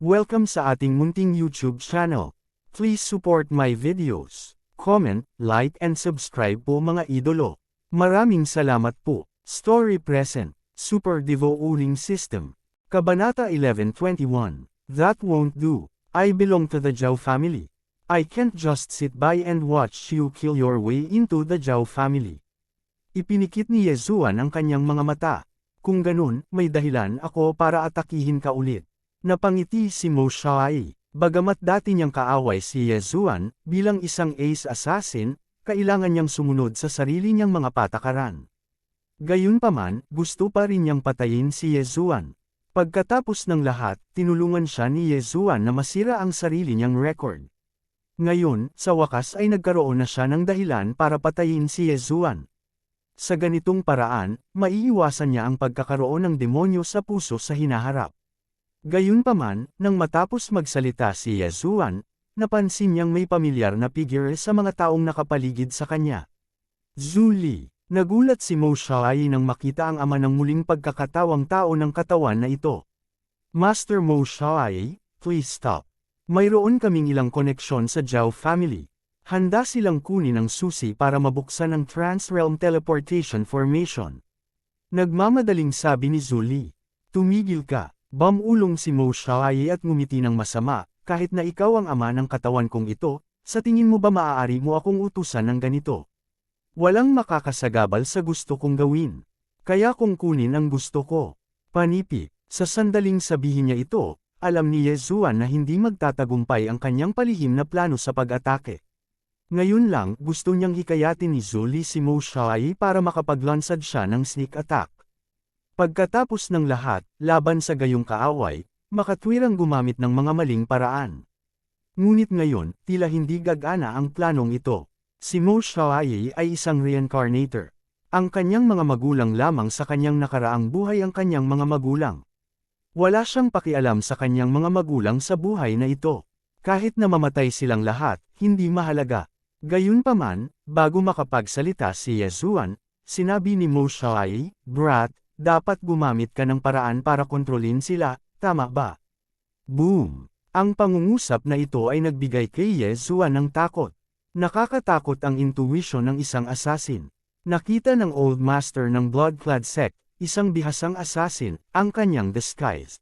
Welcome sa ating munting YouTube channel. Please support my videos. Comment, like and subscribe po mga idolo. Maraming salamat po. Story present. Super Devo Uling System. Kabanata 11:21. That won't do. I belong to the Zhao family. I can't just sit by and watch you kill your way into the Zhao family. Ipinikit ni Yezuan ang kanyang mga mata. Kung ganun, may dahilan ako para atakihin ka ulit. Napangiti si Mo Xiaoyi. Bagamat dati niyang kaaway si Yezuan, bilang isang ace assassin, kailangan niyang sumunod sa sarili niyang mga patakaran. Gayunpaman, gusto pa rin niyang patayin si Yezuan. Pagkatapos ng lahat, tinulungan siya ni Yezuan na masira ang sarili niyang record. Ngayon, sa wakas ay nagkaroon na siya ng dahilan para patayin si Yezuan. Sa ganitong paraan, maiiwasan niya ang pagkakaroon ng demonyo sa puso sa hinaharap. Gayunpaman, nang matapos magsalita si Yezuan, napansin niyang may pamilyar na figure sa mga taong nakapaligid sa kanya. Zhu Li. Nagulat si Mo Xiaoyi nang makita ang ama ng muling pagkakatawang tao ng katawan na ito. Master Mo Xiaoyi, please stop. Mayroon kaming ilang koneksyon sa Zhao family. Handa silang kunin ang susi para mabuksan ang Trans-Realm Teleportation Formation. Nagmamadaling sabi ni Zhu Li. Tumigil ka. Bamulong si Mo Xiaoyi at ngumiti ng masama, kahit na ikaw ang ama ng katawan kong ito, sa tingin mo ba maaari mo akong utusan ng ganito? Walang makakasagabal sa gusto kong gawin. Kaya kung kunin ang gusto ko. Panipi, sa sandaling sabihin niya ito, alam ni Yezuan na hindi magtatagumpay ang kanyang palihim na plano sa pag-atake. Ngayon lang, gusto niyang hikayatin ni Zhu Li si Mo Xiaoyi para makapaglansad siya ng sneak attack. Pagkatapos ng lahat, laban sa gayong kaaway, makatwirang gumamit ng mga maling paraan. Ngunit ngayon, tila hindi gagana ang planong ito. Si Mo Xiaoyi ay isang reincarnator. Ang kanyang mga magulang lamang sa kanyang nakaraang buhay ang kanyang mga magulang. Wala siyang pakialam sa kanyang mga magulang sa buhay na ito. Kahit na mamatay silang lahat, hindi mahalaga. Gayunpaman, bago makapagsalita si Yezuan, sinabi ni Mo Xiaoyi, "Brat, dapat gumamit ka ng paraan para kontrolin sila, tama ba?" Boom! Ang pangungusap na ito ay nagbigay kay Yezuan ng takot. Nakakatakot ang intuition ng isang assassin. Nakita ng Old Master ng Blood-clad sect, isang bihasang assassin, ang kanyang disguise.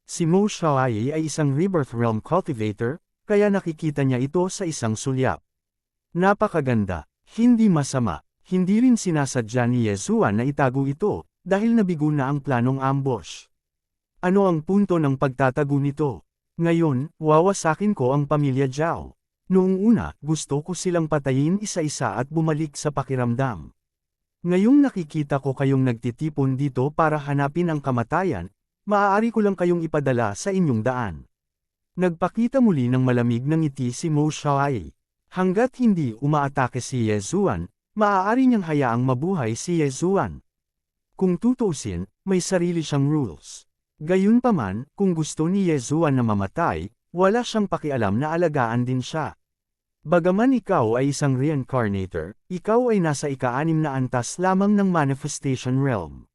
Si Mo Xiaoyi ay isang Rebirth Realm cultivator, kaya nakikita niya ito sa isang sulyap. Napakaganda, hindi masama, hindi rin sinasadya ni Yezuan na itago ito, dahil nabigo na ang planong ambush. Ano ang punto ng pagtatago nito? Ngayon, wawasakin ko ang pamilya Zhao. Noong una, gusto ko silang patayin isa-isa at bumalik sa pakiramdam. Ngayong nakikita ko kayong nagtitipon dito para hanapin ang kamatayan, maaari ko lang kayong ipadala sa inyong daan. Nagpakita muli ng malamig na ngiti si Mo Xiaoyi. Hanggat hindi umaatake si Yezuan, maaari niyang hayaang mabuhay si Yezuan. Kung tutuusin, may sarili siyang rules. Gayunpaman, kung gusto ni Yezuan na mamatay, wala siyang pakialam na alagaan din siya. Bagaman ikaw ay isang reincarnator, ikaw ay nasa ika-6 na antas lamang ng Manifestation Realm.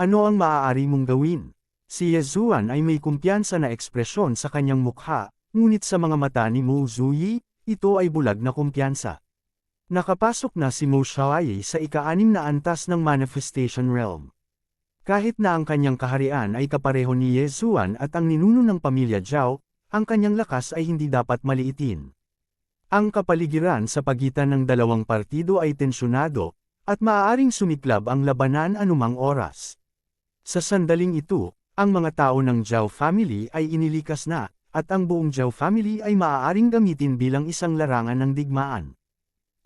Ano ang maaari mong gawin? Si Yezuan ay may kumpiyansa na ekspresyon sa kanyang mukha, ngunit sa mga mata ni Mo Zuyi, ito ay bulag na kumpiyansa. Nakapasok na si Mo Xiaoyi sa ika-6 na antas ng Manifestation Realm. Kahit na ang kanyang kaharian ay kapareho ni Yezuan at ang ninuno ng pamilya Zhao, ang kanyang lakas ay hindi dapat maliitin. Ang kapaligiran sa pagitan ng dalawang partido ay tensyonado, at maaaring sumiklab ang labanan anumang oras. Sa sandaling ito, ang mga tao ng Zhao family ay inilikas na, at ang buong Zhao family ay maaaring gamitin bilang isang larangan ng digmaan.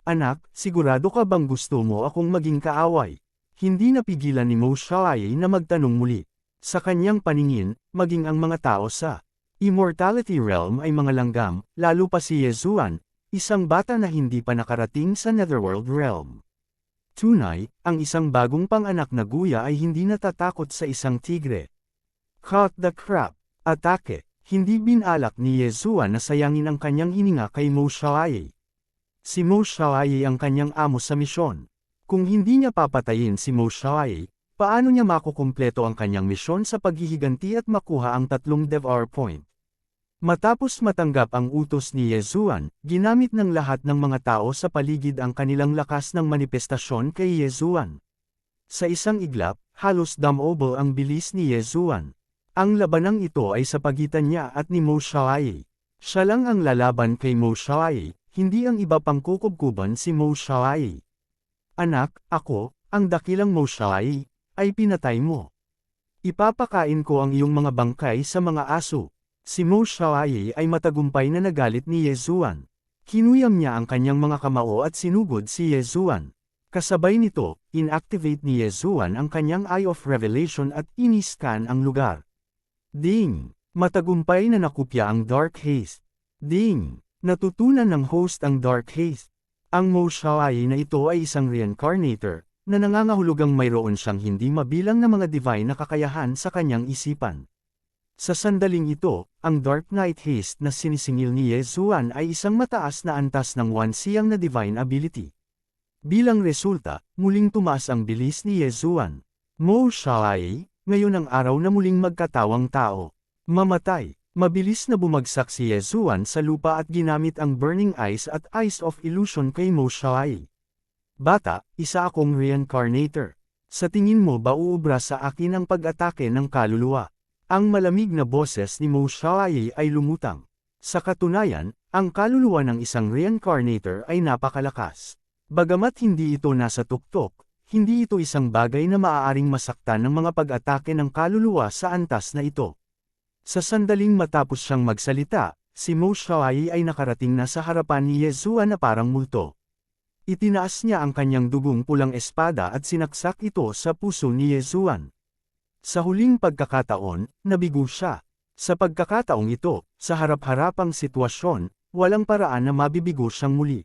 Anak, sigurado ka bang gusto mo akong maging kaaway? Hindi napigilan ni Mo Xiaoyi na magtanong muli. Sa kanyang paningin, maging ang mga tao sa Immortality Realm ay mga langgam, lalo pa si Yezuan, isang bata na hindi pa nakarating sa Netherworld Realm. Tunay, ang isang bagong panganak na guya ay hindi natatakot sa isang tigre. Caught the crap. Atake. Hindi binalak ni Yezuan na sayangin ang kanyang hininga kay Mo Xiaoyi. Si Mo Xiaoyi ang kanyang amo sa misyon. Kung hindi niya papatayin si Mo Xiaoyi, paano niya makukumpleto ang kanyang misyon sa paghihiganti at makuha ang 3 Devour Point? Matapos matanggap ang utos ni Yezuan, ginamit ng lahat ng mga tao sa paligid ang kanilang lakas ng manifestasyon kay Yezuan. Sa isang iglap, halos damobo ang bilis ni Yezuan. Ang labanang ito ay sa pagitan niya at ni Mo Xiaoye. Siya lang ang lalaban kay Mo Xiaoye, hindi ang iba pang kukubkuban si Mo Xiaoye. Anak, ako, ang dakilang Mo Xiaoye, ay pinatay mo. Ipapakain ko ang iyong mga bangkay sa mga aso. Si Mo Xiaoye ay matagumpay na nagalit ni Yezuan. Kinuyam niya ang kanyang mga kamao at sinugod si Yezuan. Kasabay nito, inactivate ni Yezuan ang kanyang Eye of Revelation at iniscan ang lugar. Ding! Matagumpay na nakupya ang Dark Haze. Ding! Natutunan ng host ang Dark Haze. Ang Mo Xiaoye na ito ay isang reincarnator, na nangangahulugang mayroon siyang hindi mabilang na mga divine na kakayahan sa kanyang isipan. Sa sandaling ito, ang Dark Night Haste na sinisingil ni Yezuan ay isang mataas na antas ng wansiyang na divine ability. Bilang resulta, muling tumaas ang bilis ni Yezuan. Mo Xiaoye, ngayon ang araw na muling magkatawang tao. Mamatay. Mabilis na bumagsak si Yezuan sa lupa at ginamit ang Burning Eyes at Eyes of Illusion kay Mo Xiaoye. Bata, isa akong reincarnator. Sa tingin mo ba uubra sa akin ang pag-atake ng kaluluwa? Ang malamig na boses ni Mo Xiaoye ay lumutang. Sa katunayan, ang kaluluwa ng isang reincarnator ay napakalakas. Bagamat hindi ito nasa tuktok, hindi ito isang bagay na maaaring masaktan ng mga pag-atake ng kaluluwa sa antas na ito. Sa sandaling matapos siyang magsalita, si Mo Xiaoye ay nakarating na sa harapan ni Yezuan na parang multo. Itinaas niya ang kanyang dugong pulang espada at sinaksak ito sa puso ni Yezuan. Sa huling pagkakataon, nabigo siya. Sa pagkakataong ito, sa harap-harapang sitwasyon, walang paraan na mabibigo siyang muli.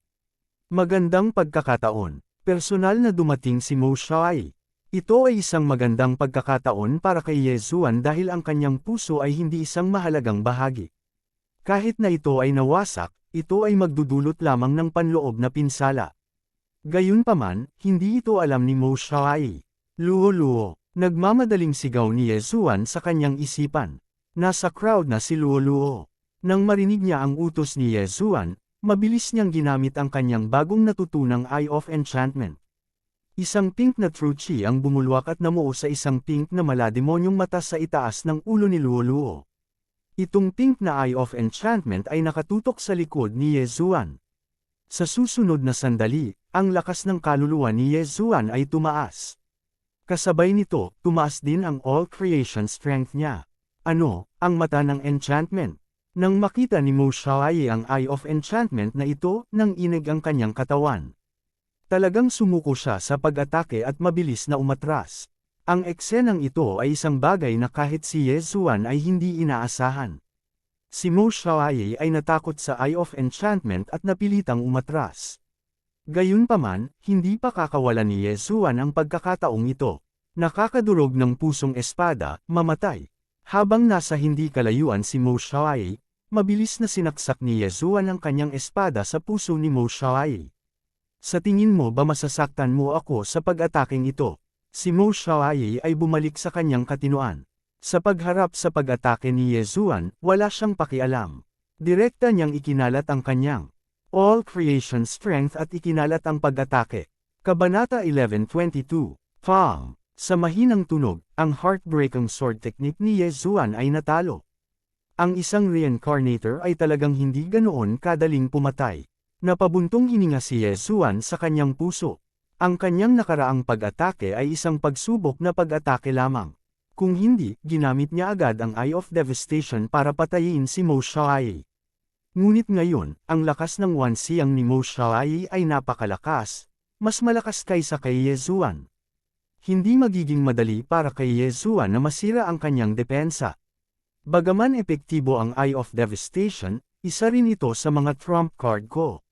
Magandang pagkakataon. Personal na dumating si Mo Xiaoye. Ito ay isang magandang pagkakataon para kay Yezuan dahil ang kanyang puso ay hindi isang mahalagang bahagi. Kahit na ito ay nawasak, ito ay magdudulot lamang ng panloob na pinsala. Gayunpaman, hindi ito alam ni Mo Xiaoye. Luo-luo. Nagmamadaling sigaw ni Yezuan sa kanyang isipan. Nasa crowd na si Luo-luo. Nang marinig niya ang utos ni Yezuan, mabilis niyang ginamit ang kanyang bagong natutunang Eye of Enchantment. Isang pink na true chi ang bumulwak at namuo sa isang pink na malademonyong mata sa itaas ng ulo ni Luo-luo. Itong pink na Eye of Enchantment ay nakatutok sa likod ni Yezuan. Sa susunod na sandali, ang lakas ng kaluluwa ni Yezuan ay tumaas. Kasabay nito, tumaas din ang all creation strength niya. Ano, ang mata ng enchantment? Nang makita ni Mo Xiaoye ang Eye of Enchantment na ito, nang inig ang kanyang katawan. Talagang sumuko siya sa pag-atake at mabilis na umatras. Ang eksenang ito ay isang bagay na kahit si Yezuan ay hindi inaasahan. Si Mo Xiaoye ay natakot sa Eye of Enchantment at napilitang umatras. Gayunpaman, hindi pa kakawalan ni Yezuan ang pagkakataong ito. Nakakadurog ng pusong espada, mamatay. Habang nasa hindi kalayuan si Mo Xiaoye, mabilis na sinaksak ni Yezuan ang kanyang espada sa puso ni Mo Xiaoye. Sa tingin mo ba masasaktan mo ako sa pag-ataking ito? Si Mo Xiaoye ay bumalik sa kanyang katinoan. Sa pagharap sa pag-atake ni Yezuan, wala siyang pakialam. Direkta niyang ikinalat ang kanyang all creation strength at ikinalat ang pag-atake. Kabanata 11:22. Fang. Sa mahinang tunog, ang heartbreaking sword technique ni Yezuan ay natalo. Ang isang reincarnator ay talagang hindi ganoon kadaling pumatay. Napabuntong hininga si Yezuan sa kanyang puso. Ang kanyang nakaraang pag-atake ay isang pagsubok na pag-atake lamang. Kung hindi, ginamit niya agad ang Eye of Devastation para patayin si Mo Xiaoye. Ngunit ngayon, ang lakas ng wansiyang ni Mo Xiaoye ay napakalakas, mas malakas kaysa kay Yezuan. Hindi magiging madali para kay Yezuan na masira ang kanyang depensa. Bagaman epektibo ang Eye of Devastation, isa rin ito sa mga trump card ko.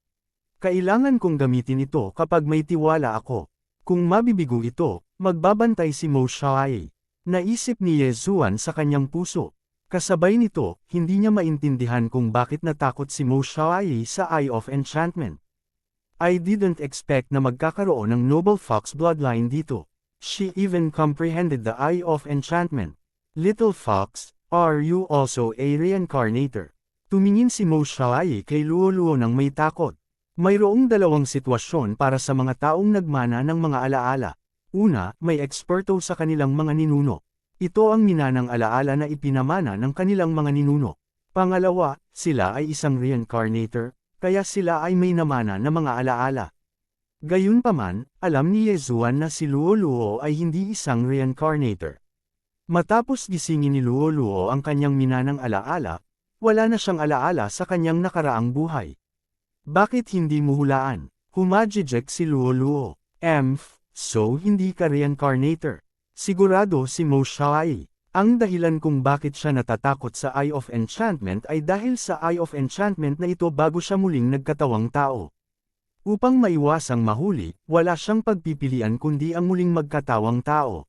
Kailangan kong gamitin ito kapag may tiwala ako. Kung mabibigo ito, magbabantay si Mo Xiaoye. Naisip ni Yezuan sa kanyang puso. Kasabay nito, hindi niya maintindihan kung bakit natakot si Mo Xiaoye sa Eye of Enchantment. I didn't expect na magkakaroon ng Noble Fox bloodline dito. She even comprehended the Eye of Enchantment. Little Fox, are you also a reincarnator? Tumingin si Mo Xiaoyi kay Luo Luo ng may takot. Mayroong dalawang sitwasyon para sa mga taong nagmana ng mga alaala. Una, may eksperto sa kanilang mga ninuno. Ito ang minanang alaala na ipinamana ng kanilang mga ninuno. Pangalawa, sila ay isang reincarnator, kaya sila ay may namana na mga alaala. Gayunpaman, alam ni Yezuan na si Luo Luo ay hindi isang reincarnator. Matapos gisingin ni Luo Luo ang kanyang minanang alaala, wala na siyang alaala sa kanyang nakaraang buhay. Bakit hindi mo hulaan? Humajijek si Luo Luo. So hindi ka reincarnator. Sigurado si Mo Xiaoyi. Ang dahilan kung bakit siya natatakot sa Eye of Enchantment ay dahil sa Eye of Enchantment na ito bago siya muling nagkatawang tao. Upang maiwasang mahuli, wala siyang pagpipilian kundi ang muling magkatawang tao.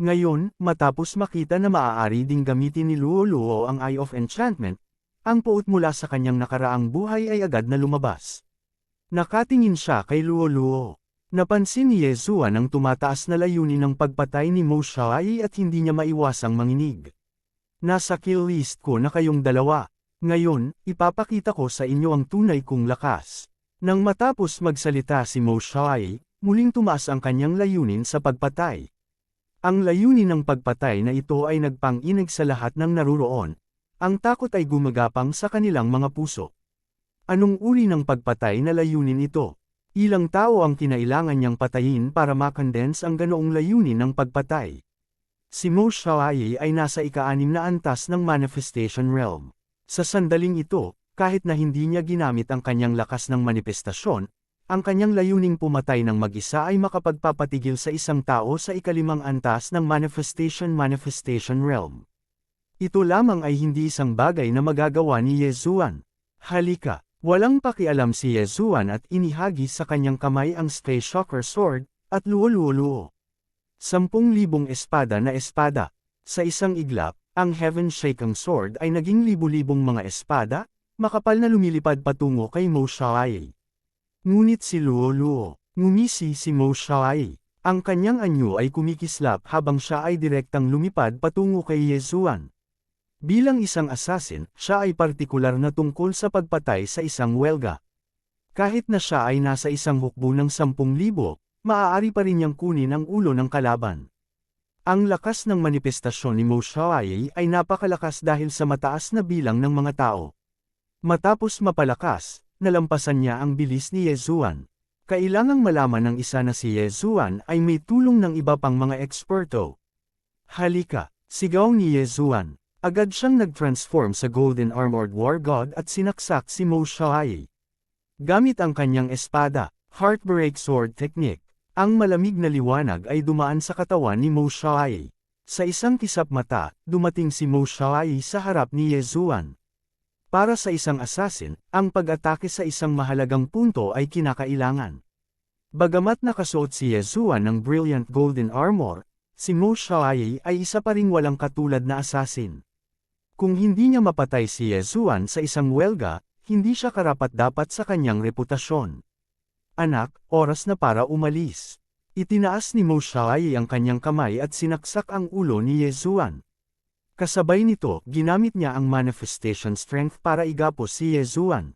Ngayon, matapos makita na maaari ding gamitin ni Luo Luo ang Eye of Enchantment, ang puot mula sa kanyang nakaraang buhay ay agad na lumabas. Nakatingin siya kay Luo Luo. Napansin ni Yezuan ang tumataas na layunin ng pagpatay ni Mo Xiaoyi at hindi niya maiwasang manginig. Nasa kill list ko na kayong dalawa. Ngayon, ipapakita ko sa inyo ang tunay kong lakas. Nang matapos magsalita si Mo Xiaoyi, muling tumaas ang kanyang layunin sa pagpatay. Ang layunin ng pagpatay na ito ay nagpang-inig sa lahat ng naruroon. Ang takot ay gumagapang sa kanilang mga puso. Anong uri ng pagpatay na layunin ito? Ilang tao ang kinailangan niyang patayin para makondense ang ganoong layunin ng pagpatay. Si Mo Xiaoyi ay nasa ika-6 na antas ng Manifestation Realm. Sa sandaling ito, kahit na hindi niya ginamit ang kanyang lakas ng manifestasyon, ang kanyang layuning pumatay ng mag-isa ay makapagpapatigil sa isang tao sa ika-5 antas ng Manifestation Realm. Ito lamang ay hindi isang bagay na magagawa ni Yezuan. Halika, walang pakialam si Yezuan at inihagi sa kanyang kamay ang Stay Shocker Sword, at Luo Luo Luo. 10,000 espada na espada. Sa isang iglap, ang Heaven Shaking Sword ay naging libu-libong mga espada, makapal na lumilipad patungo kay Mo Xiaoyi. Ngunit si Luo Luo, ngumisi si Mo Xiaoyi. Ang kanyang anyo ay kumikislap habang siya ay direktang lumipad patungo kay Yezuan. Bilang isang assassin, siya ay partikular na tungkol sa pagpatay sa isang welga. Kahit na siya ay nasa isang hukbo ng 10,000, maaari pa rin niyang kunin ang ulo ng kalaban. Ang lakas ng manifestasyon ni Mo Xiaoyi ay napakalakas dahil sa mataas na bilang ng mga tao. Matapos mapalakas, nalampasan niya ang bilis ni Yezuan. Kailangang malaman ng isa na si Yezuan ay may tulong ng iba pang mga eksperto. Halika, sigaw ni Yezuan. Agad siyang nag-transform sa Golden Armored War God at sinaksak si Mo Xiaoyi. Gamit ang kanyang espada, Heartbreak Sword Technique, ang malamig na liwanag ay dumaan sa katawan ni Mo Xiaoyi. Sa isang kisap mata, dumating si Mo Xiaoyi sa harap ni Yezuan. Para sa isang assassin, ang pag-atake sa isang mahalagang punto ay kinakailangan. Bagamat nakasuot si Yezuan ng Brilliant Golden Armor, si Mo Xiaoyi ay isa pa ring walang katulad na assassin. Kung hindi niya mapatay si Yezuan sa isang welga, hindi siya karapat-dapat sa kanyang reputasyon. Anak, oras na para umalis. Itinaas ni Mo Xiaoyi ang kanyang kamay at sinaksak ang ulo ni Yezuan. Kasabay nito, ginamit niya ang Manifestation Strength para igapos si Yezuan.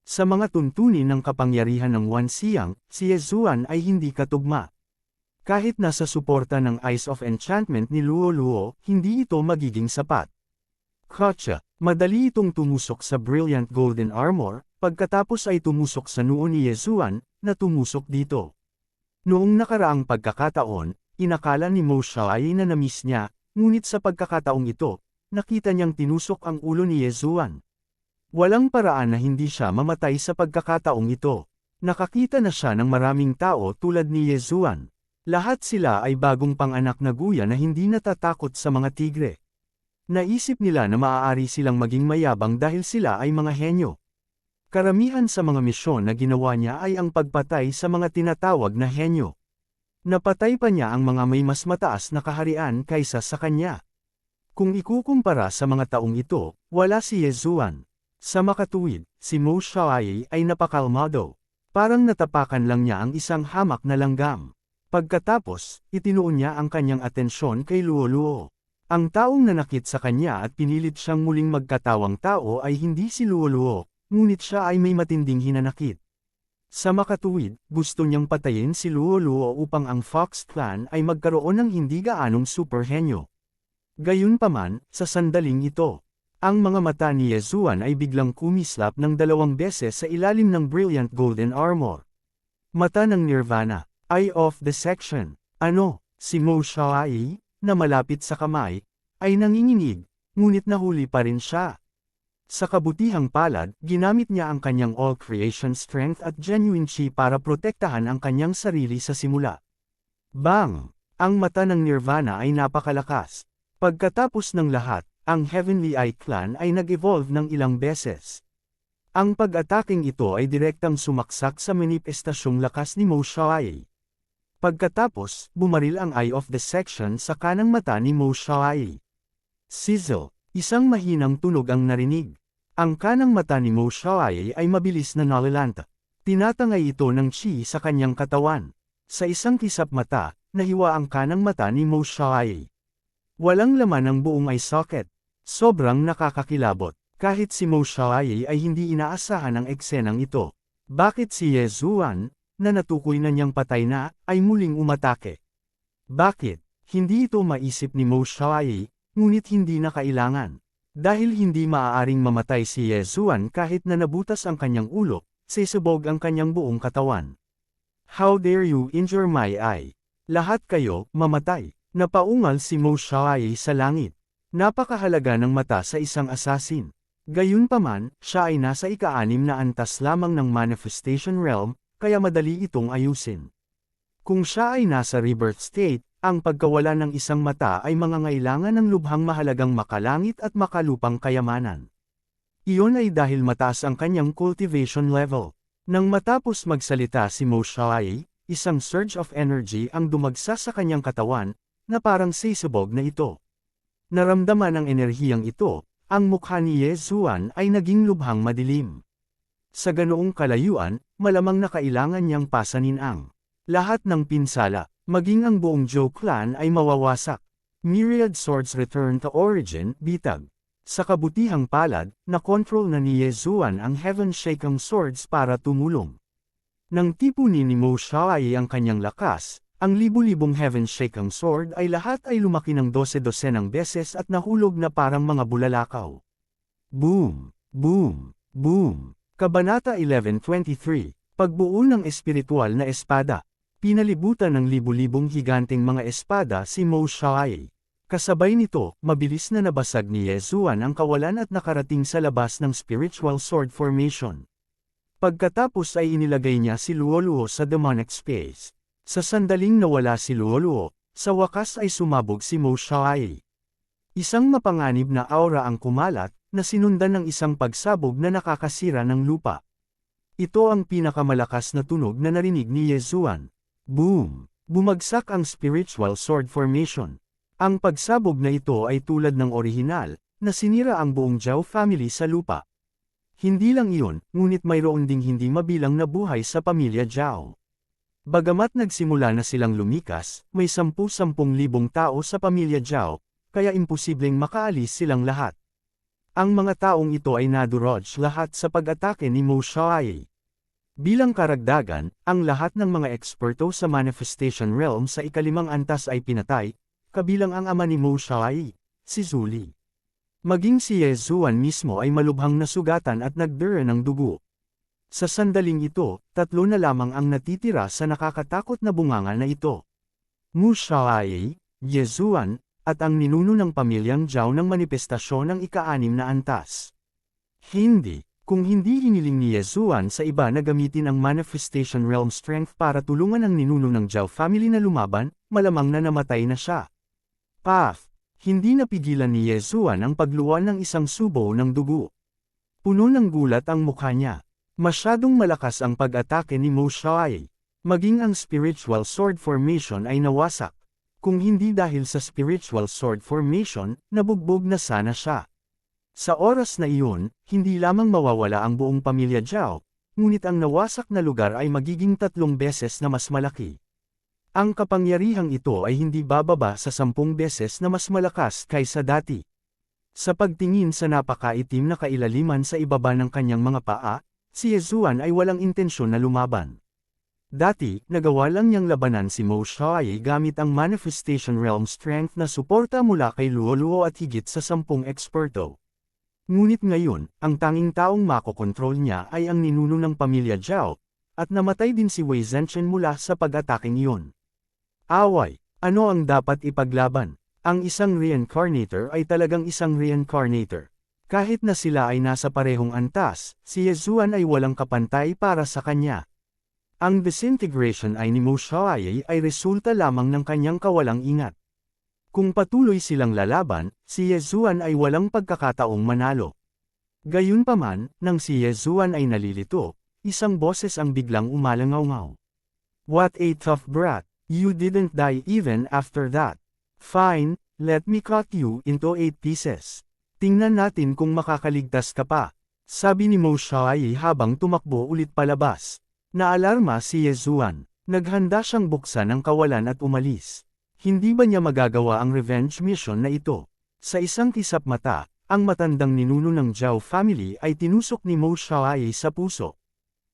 Sa mga tuntunin ng kapangyarihan ng Wan Xiang, si Yezuan ay hindi katugma. Kahit nasa suporta ng Eyes of Enchantment ni Luo Luo, hindi ito magiging sapat. Gotcha! Madali itong tumusok sa Brilliant Golden Armor, pagkatapos ay tumusok sa noo ni Yezuan, na tumusok dito. Noong nakaraang pagkakataon, inakala ni Mo Xiaoyi na na-miss niya, ngunit sa pagkakataong ito, nakita niyang tinusok ang ulo ni Yezuan. Walang paraan na hindi siya mamatay sa pagkakataong ito. Nakakita na siya ng maraming tao tulad ni Yezuan. Lahat sila ay bagong panganak na guya na hindi natatakot sa mga tigre. Naisip nila na maaari silang maging mayabang dahil sila ay mga henyo. Karamihan sa mga misyon na ginawa niya ay ang pagpatay sa mga tinatawag na henyo. Napatay pa niya ang mga may mas mataas na kaharian kaysa sa kanya. Kung ikukumpara sa mga taong ito, wala si Yezuan. Sa makatuwid, si Mo Xiaoyi ay napakalmado. Parang natapakan lang niya ang isang hamak na langgam. Pagkatapos, itinuon niya ang kanyang atensyon kay Luo Luo. Ang taong nanakit sa kanya at pinilit siyang muling magkatawang tao ay hindi si Luo, ngunit siya ay may matinding hinanakit. Sa makatuwid, gusto niyang patayin si Luo upang ang Fox Clan ay magkaroon ng hindi gaanong superhenyo. Gayunpaman, sa sandaling ito, ang mga mata ni Yezuan ay biglang kumislap ng 2 beses sa ilalim ng brilliant golden armor. Mata ng Nirvana, Eye of the Section. Ano, si Mo Xiaoyi, na malapit sa kamay, ay nanginginig, ngunit nahuli pa rin siya. Sa kabutihang palad, ginamit niya ang kanyang all-creation strength at genuine chi para protektahan ang kanyang sarili sa simula. Bang! Ang mata ng Nirvana ay napakalakas. Pagkatapos ng lahat, ang Heavenly Eye Clan ay nag-evolve ng ilang beses. Ang pag-ataking ito ay direktang sumaksak sa manifestasyong lakas ni Mo Xiaoyi. Pagkatapos, bumaril ang Eye of the Section sa kanang mata ni Mo Xiaoyi. Sizzle, isang mahinang tunog ang narinig. Ang kanang mata ni Mo Xiaoyi ay mabilis na nalalanta. Tinatangay ito ng chi sa kanyang katawan. Sa isang kisap mata, nahiwa ang kanang mata ni Mo Xiaoyi. Walang laman ang buong eye socket. Sobrang nakakakilabot. Kahit si Mo Xiaoyi ay hindi inaasahan ang eksenang ito. Bakit si Yezuan, na natukoy na niyang patay na, ay muling umatake? Bakit? Hindi ito maisip ni Mo Xiaoyi, ngunit hindi na kailangan. Dahil hindi maaaring mamatay si Yezuan kahit na nabutas ang kanyang ulo, sisabog ang kanyang buong katawan. How dare you injure my eye? Lahat kayo, mamatay. Napaungal si Mo Xiaoyi sa langit. Napakahalaga ng mata sa isang assassin. Gayunpaman, siya ay nasa ika-6 na antas lamang ng manifestation realm, kaya madali itong ayusin. Kung siya ay nasa rebirth state, ang pagkawala ng isang mata ay mangangailangan ng lubhang mahalagang makalangit at makalupang kayamanan. Iyon ay dahil mataas ang kanyang cultivation level. Nang matapos magsalita si Mo Xiaoyi, isang surge of energy ang dumagsa sa kanyang katawan, na parang sisabog na ito. Naramdaman ang enerhiyang ito, ang mukha ni Yezuan ay naging lubhang madilim. Sa ganoong kalayuan, malamang na kailangan niyang pasanin ang lahat ng pinsala, maging ang buong Zhou clan ay mawawasak. Myriad swords return to origin, bitag. Sa kabutihang palad, na-control na ni Yezuan ang heaven-shaking swords para tumulong. Nang tipunin ni Mo Xiaoyi ang kanyang lakas, ang libu-libong heaven-shaking sword ay lahat ay lumaki ng 12-dosenang beses at nahulog na parang mga bulalakaw. Boom! Boom! Boom! Kabanata 11:23, Pagbuo ng espiritual na espada. Pinalibutan ng libu-libong higanteng mga espada si Mo Xiaoyi. Kasabay nito, mabilis na nabasag ni Yezuan ang kawalan at nakarating sa labas ng spiritual sword formation. Pagkatapos ay inilagay niya si Luo sa demonic space. Sa sandaling nawala si Luo, sa wakas ay sumabog si Mo Xiaoyi. Isang mapanganib na aura ang kumalat, na sinundan ng isang pagsabog na nakakasira ng lupa. Ito ang pinakamalakas na tunog na narinig ni Yezuan. Boom! Bumagsak ang spiritual sword formation. Ang pagsabog na ito ay tulad ng orihinal, na sinira ang buong Zhao family sa lupa. Hindi lang iyon, ngunit mayroon ding hindi mabilang na buhay sa pamilya Zhao. Bagamat nagsimula na silang lumikas, may 10,000 tao sa pamilya Zhao, kaya imposibleng makaalis silang lahat. Ang mga taong ito ay nadurog lahat sa pag-atake ni Mo Xiaoyi. Bilang karagdagan, ang lahat ng mga eksperto sa manifestation realm sa ika-5 antas ay pinatay, kabilang ang ama ni Mo Xiaoyi, si Zuli. Maging si Yezuan mismo ay malubhang nasugatan at nagdura ng dugo. Sa sandaling ito, 3 na lamang ang natitira sa nakakatakot na bunganga na ito. Mo Xiaoyi, Yezuan, at ang ninuno ng pamilyang Zhao ng manifestasyon ng ika-6 na antas. Hindi, kung hindi hiniling ni Yezuan sa iba na gamitin ang manifestation realm strength para tulungan ang ninuno ng Zhao family na lumaban, malamang na namatay na siya. Path, hindi napigilan ni Yezuan ang pagluwan ng isang subo ng dugo. Puno ng gulat ang mukha niya. Masyadong malakas ang pag-atake ni Mo Xiaoyi. Maging ang spiritual sword formation ay nawasak. Kung hindi dahil sa spiritual sword formation, nabugbog na sana siya. Sa oras na iyon, hindi lamang mawawala ang buong pamilya Zhao, ngunit ang nawasak na lugar ay magiging 3 beses na mas malaki. Ang kapangyarihang ito ay hindi bababa sa 10 beses na mas malakas kaysa dati. Sa pagtingin sa napakaitim na kailaliman sa ibaba ng kanyang mga paa, si Yezuan ay walang intensyon na lumaban. Dati, nagawa lang niyang labanan si Mo Xiaoye gamit ang Manifestation Realm Strength na suporta mula kay Luo Luo at higit sa 10 eksperto. Ngunit ngayon, ang tanging taong makokontrol niya ay ang ninuno ng pamilya Zhao, at namatay din si Wei Zhenchen mula sa pag-ataking iyon. Away, ano ang dapat ipaglaban? Ang isang reincarnator ay talagang isang reincarnator. Kahit na sila ay nasa parehong antas, si Yezuan ay walang kapantay para sa kanya. Ang disintegration ay ni Mo Xiaoye ay resulta lamang ng kanyang kawalang ingat. Kung patuloy silang lalaban, si Yezuan ay walang pagkakataong manalo. Gayunpaman, nang si Yezuan ay nalilito, isang boses ang biglang umalangaw-ngaw. What a tough brat! You didn't die even after that. Fine, let me cut you into 8 pieces. Tingnan natin kung makakaligtas ka pa. Sabi ni Mo Xiaoye habang tumakbo ulit palabas. Naalarma si Yezuan. Naghanda siyang buksan ang kawalan at umalis. Hindi ba niya magagawa ang revenge mission na ito? Sa isang kisap mata, ang matandang ninuno ng Zhao family ay tinusok ni Mo Xiaoye sa puso.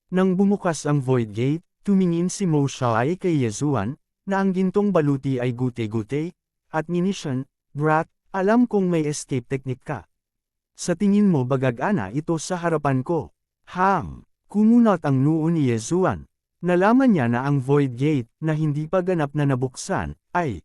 Nang bumukas ang Void Gate, tumingin si Mo Xiaoye kay Yezuan, na ang gintong baluti ay gute-gute, at ninisyon, brat, alam kong may escape technique ka. Sa tingin mo bagag-ana ito sa harapan ko. Kumunot ang noo ni Yezuan. Nalaman niya na ang Void Gate, na hindi pa ganap na nabuksan, ay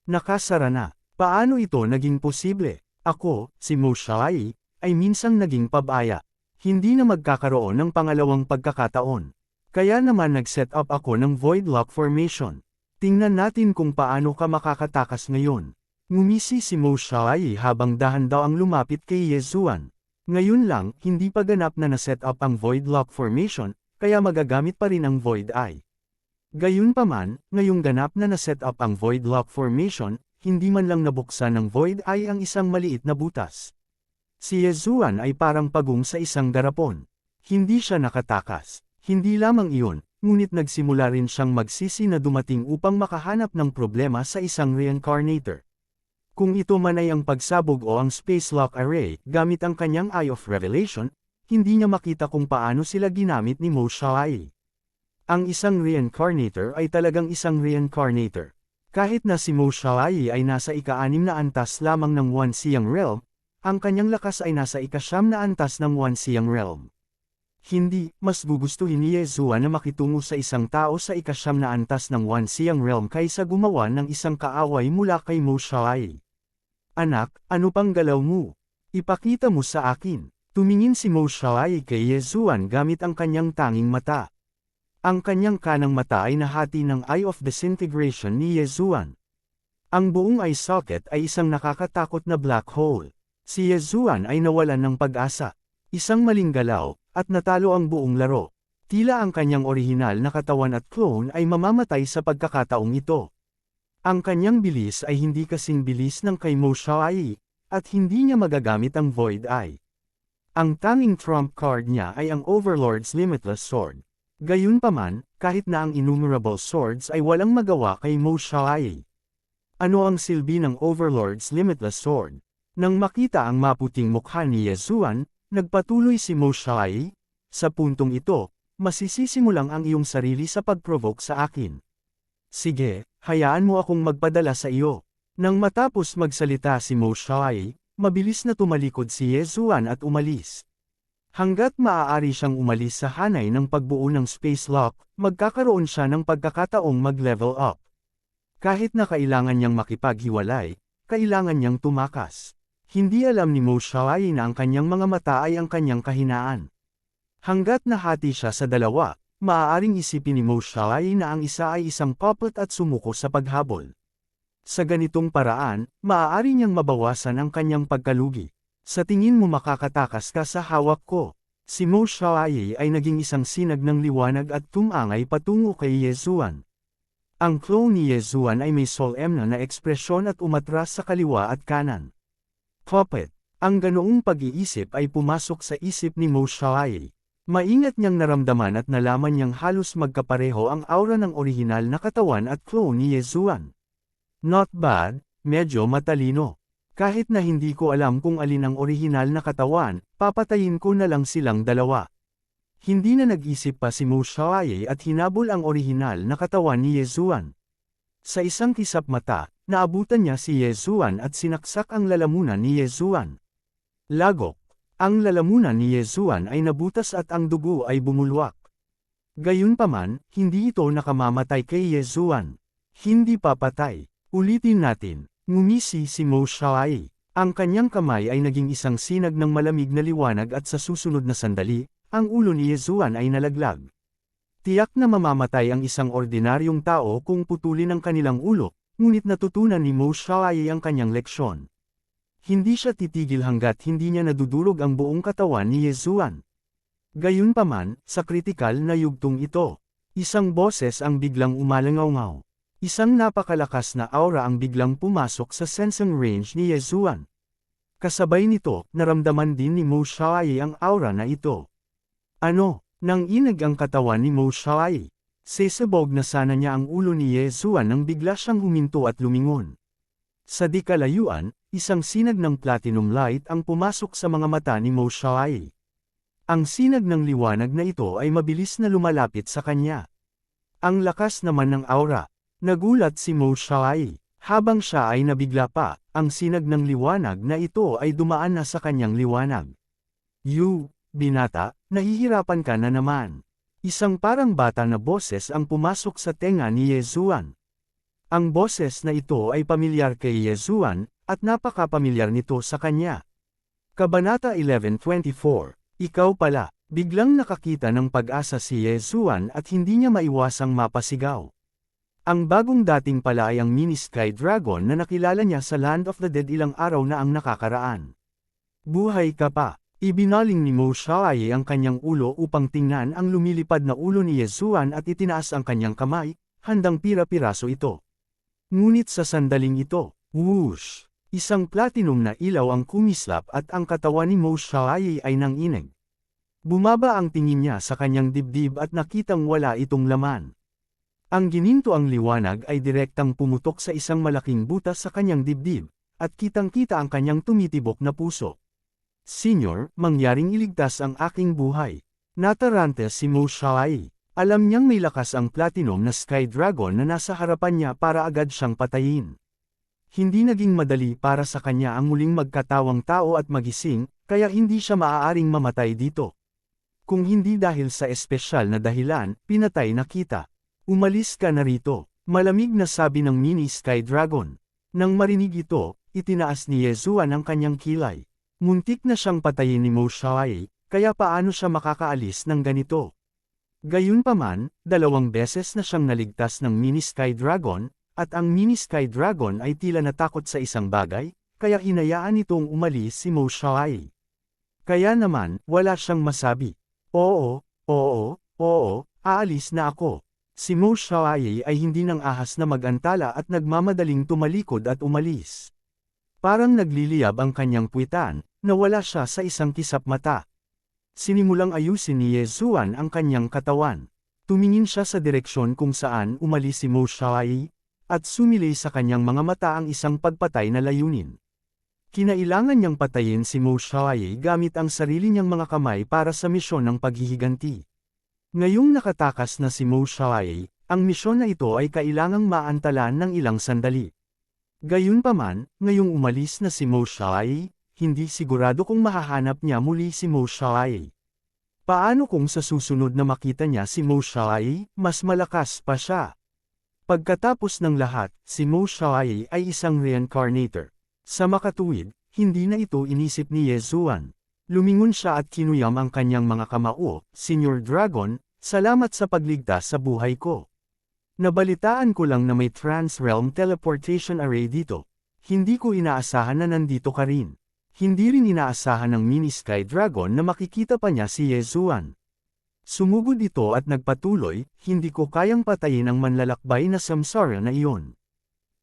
nakasara na. Paano ito naging posible? Ako, si Mo Xiaoye, ay minsang naging pabaya. Hindi na magkakaroon ng pangalawang pagkakataon. Kaya naman nag-set up ako ng Void Lock Formation. Tingnan natin kung paano ka makakatakas ngayon. Ngumisi si Mo Xiaoye habang dahan-daang lumapit kay Yezuan. Ngayon lang, hindi pa ganap na na-set up ang Void Lock Formation, kaya magagamit pa rin ang Void Eye. Gayunpaman, ngayong ganap na na-set up ang Void Lock Formation, hindi man lang nabuksan ng Void Eye ang isang maliit na butas. Si Yezuan ay parang pagong sa isang garapon. Hindi siya nakatakas. Hindi lamang iyon, ngunit nagsimula rin siyang magsisi na dumating upang makahanap ng problema sa isang reincarnator. Kung ito man ay ang pagsabog o ang Space Lock Array, gamit ang kanyang Eye of Revelation, hindi niya makita kung paano sila ginamit ni Mo Xiaoye. Ang isang reincarnator ay talagang isang reincarnator. Kahit na si Mo Xiaoye ay nasa ika-6 na antas lamang ng One Siyang Realm, ang kanyang lakas ay nasa ika-9 na antas ng One Siyang Realm. Hindi, mas gugustuhin ni Yezuan na makitungo sa isang tao sa ika-9 na antas ng One Siyang Realm kaysa gumawa ng isang kaaway mula kay Mo Xiaoye. Anak, ano pang galaw mo? Ipakita mo sa akin. Tumingin si Mo Xiaoye kay Yezuan gamit ang kanyang tanging mata. Ang kanyang kanang mata ay nahati ng Eye of Disintegration ni Yezuan. Ang buong eye socket ay isang nakakatakot na black hole. Si Yezuan ay nawalan ng pag-asa. Isang maling galaw, at natalo ang buong laro. Tila ang kanyang orihinal na katawan at clone ay mamamatay sa pagkakataong ito. Ang kanyang bilis ay hindi kasing bilis ng kay Mo Xiaoye, at hindi niya magagamit ang Void Eye. Ang tanging trump card niya ay ang Overlord's Limitless Sword. Gayunpaman, kahit na ang innumerable swords ay walang magawa kay Mo Xiaoye. Ano ang silbi ng Overlord's Limitless Sword? Nang makita ang maputing mukha ni Yezuan, nagpatuloy si Mo Xiaoye, sa puntong ito, masisisi mo lang ang iyong sarili sa pag-provoke sa akin. Sige, hayaan mo akong magpadala sa iyo. Nang matapos magsalita si Mo Xiaoye, mabilis na tumalikod si Yezuan at umalis. Hanggat maaari siyang umalis sa hanay ng pagbuo ng Space Lock, magkakaroon siya ng pagkakataong mag-level up. Kahit na kailangan niyang makipaghiwalay, kailangan niyang tumakas. Hindi alam ni Mo Xiaoye na ang kanyang mga mata ay ang kanyang kahinaan. Hanggat nahati siya sa dalawa, maaaring isipin ni Mo Xiaoye na ang isa ay isang puppet at sumuko sa paghabol. Sa ganitong paraan, maaari niyang mabawasan ang kanyang pagkalugi. Sa tingin mo makakatakas ka sa hawak ko. Si Mo Xiaoye ay naging isang sinag ng liwanag at tumangay patungo kay Yezuan. Ang clone ni Yezuan ay may solemn na ekspresyon at umatras sa kaliwa at kanan. Puppet. Ang ganoong pag-iisip ay pumasok sa isip ni Mo Xiaoye. Maingat niyang naramdaman at nalaman niyang halos magkapareho ang aura ng orihinal na katawan at clone ni Yezuan. Not bad, medyo matalino. Kahit na hindi ko alam kung alin ang orihinal na katawan, papatayin ko na lang silang dalawa. Hindi na nag-isip pa si Mo Xiaoye at hinabol ang orihinal na katawan ni Yezuan. Sa isang kisap mata, naabutan niya si Yezuan at sinaksak ang lalamunan ni Yezuan. Lagok. Ang lalamunan ni Yezuan ay nabutas at ang dugo ay bumulwak. Gayunpaman, hindi ito nakamamatay kay Yezuan. Hindi papatay. Ulitin natin, ngumisi si Mo Xiaoye. Ang kanyang kamay ay naging isang sinag ng malamig na liwanag at sa susunod na sandali, ang ulo ni Yezuan ay nalaglag. Tiyak na mamamatay ang isang ordinaryong tao kung putulin ang kanilang ulo, ngunit natutunan ni Mo Xiaoye ang kanyang leksyon. Hindi siya titigil hanggat hindi niya nadudurog ang buong katawan ni Yezuan. Gayunpaman, sa kritikal na yugtong ito, isang boses ang biglang umalangaw-ngaw. Isang napakalakas na aura ang biglang pumasok sa sensing range ni Yezuan. Kasabay nito, naramdaman din ni Mo Xiaoye ang aura na ito. Ano? Nang inag ang katawan ni Mo Xiaoye, sesabog na sana niya ang ulo ni Yezuan nang bigla siyang huminto at lumingon. Sa di kalayuan, isang sinag ng platinum light ang pumasok sa mga mata ni Mo Xiaoye. Ang sinag ng liwanag na ito ay mabilis na lumalapit sa kanya. Ang lakas naman ng aura. Nagulat si Mo Xiaoye. Habang siya ay nabigla pa, ang sinag ng liwanag na ito ay dumaan na sa kanyang liwanag. Binata, nahihirapan ka na naman. Isang parang bata na boses ang pumasok sa tenga ni Yezuan. Ang boses na ito ay pamilyar kay Yezuan, at napaka-pamilyar nito sa kanya. Kabanata 11:24, ikaw pala, biglang nakakita ng pag-asa si Yezuan at hindi niya maiwasang mapasigaw. Ang bagong dating pala ay ang mini Sky Dragon na nakilala niya sa Land of the Dead ilang araw na ang nakakaraan. Buhay ka pa. Ibinaling ni Mo Xiaoye ang kanyang ulo upang tingnan ang lumilipad na ulo ni Yezuan at itinaas ang kanyang kamay, handang pira-piraso ito. Ngunit sa sandaling ito, whoosh! Isang platinum na ilaw ang kumislap at ang katawan ni Mo Xiaoye ay nanginig. Bumaba ang tingin niya sa kanyang dibdib at nakitang wala itong laman. Ang gininto ang liwanag ay direktang pumutok sa isang malaking butas sa kanyang dibdib, at kitang-kita ang kanyang tumitibok na puso. Senyor, mangyaring iligtas ang aking buhay. Natarante si Mo Xiaoye. Alam niyang may lakas ang platinum na Sky Dragon na nasa harapan niya para agad siyang patayin. Hindi naging madali para sa kanya ang muling magkatawang tao at magising, kaya hindi siya maaaring mamatay dito. Kung hindi dahil sa espesyal na dahilan, pinatay na kita. Umalis ka na rito, malamig na sabi ng mini Sky Dragon. Nang marinig ito, itinaas ni Yezuan ang kanyang kilay. Muntik na siyang patayin ni Mo Xiaoye, kaya paano siya makakaalis ng ganito? Gayunpaman, 2 beses na siyang naligtas ng mini Sky Dragon, at ang mini Sky Dragon ay tila natakot sa isang bagay, kaya hinayaan itong umalis si Mo Xiaoye. Kaya naman, wala siyang masabi. Oo, aalis na ako. Si Mo Xiaoye ay hindi nang ahas na mag-antala at nagmamadaling tumalikod at umalis. Parang nagliliyab ang kanyang puwitan, nawala siya sa isang kisap mata. Sinimulang ayusin ni Yezuan ang kanyang katawan. Tumingin siya sa direksyon kung saan umalis si Mo Xiaoye, at sumilay sa kanyang mga mata ang isang pagpatay na layunin. Kinailangan niyang patayin si Mo Xiaoye gamit ang sarili niyang mga kamay para sa misyon ng paghihiganti. Ngayong nakatakas na si Mo Xiaoye, ang misyon na ito ay kailangang maantalan ng ilang sandali. Gayunpaman, ngayong umalis na si Mo Xiaoye, hindi sigurado kung mahahanap niya muli si Mo Xiaoye. Paano kung sa susunod na makita niya si Mo Xiaoye, mas malakas pa siya? Pagkatapos ng lahat, si Mo Xiaoye ay isang reincarnator. Sa makatuwid, hindi na ito inisip ni Yezuan. Lumingon siya at kinuyam ang kanyang mga kamao, Senyor Dragon, salamat sa pagligtas sa buhay ko. Nabalitaan ko lang na may Trans-Realm Teleportation Array dito. Hindi ko inaasahan na nandito ka rin. Hindi rin inaasahan ng mini Sky Dragon na makikita pa niya si Yezuan. Sumugod ito at nagpatuloy, hindi ko kayang patayin ang manlalakbay na samsara na iyon.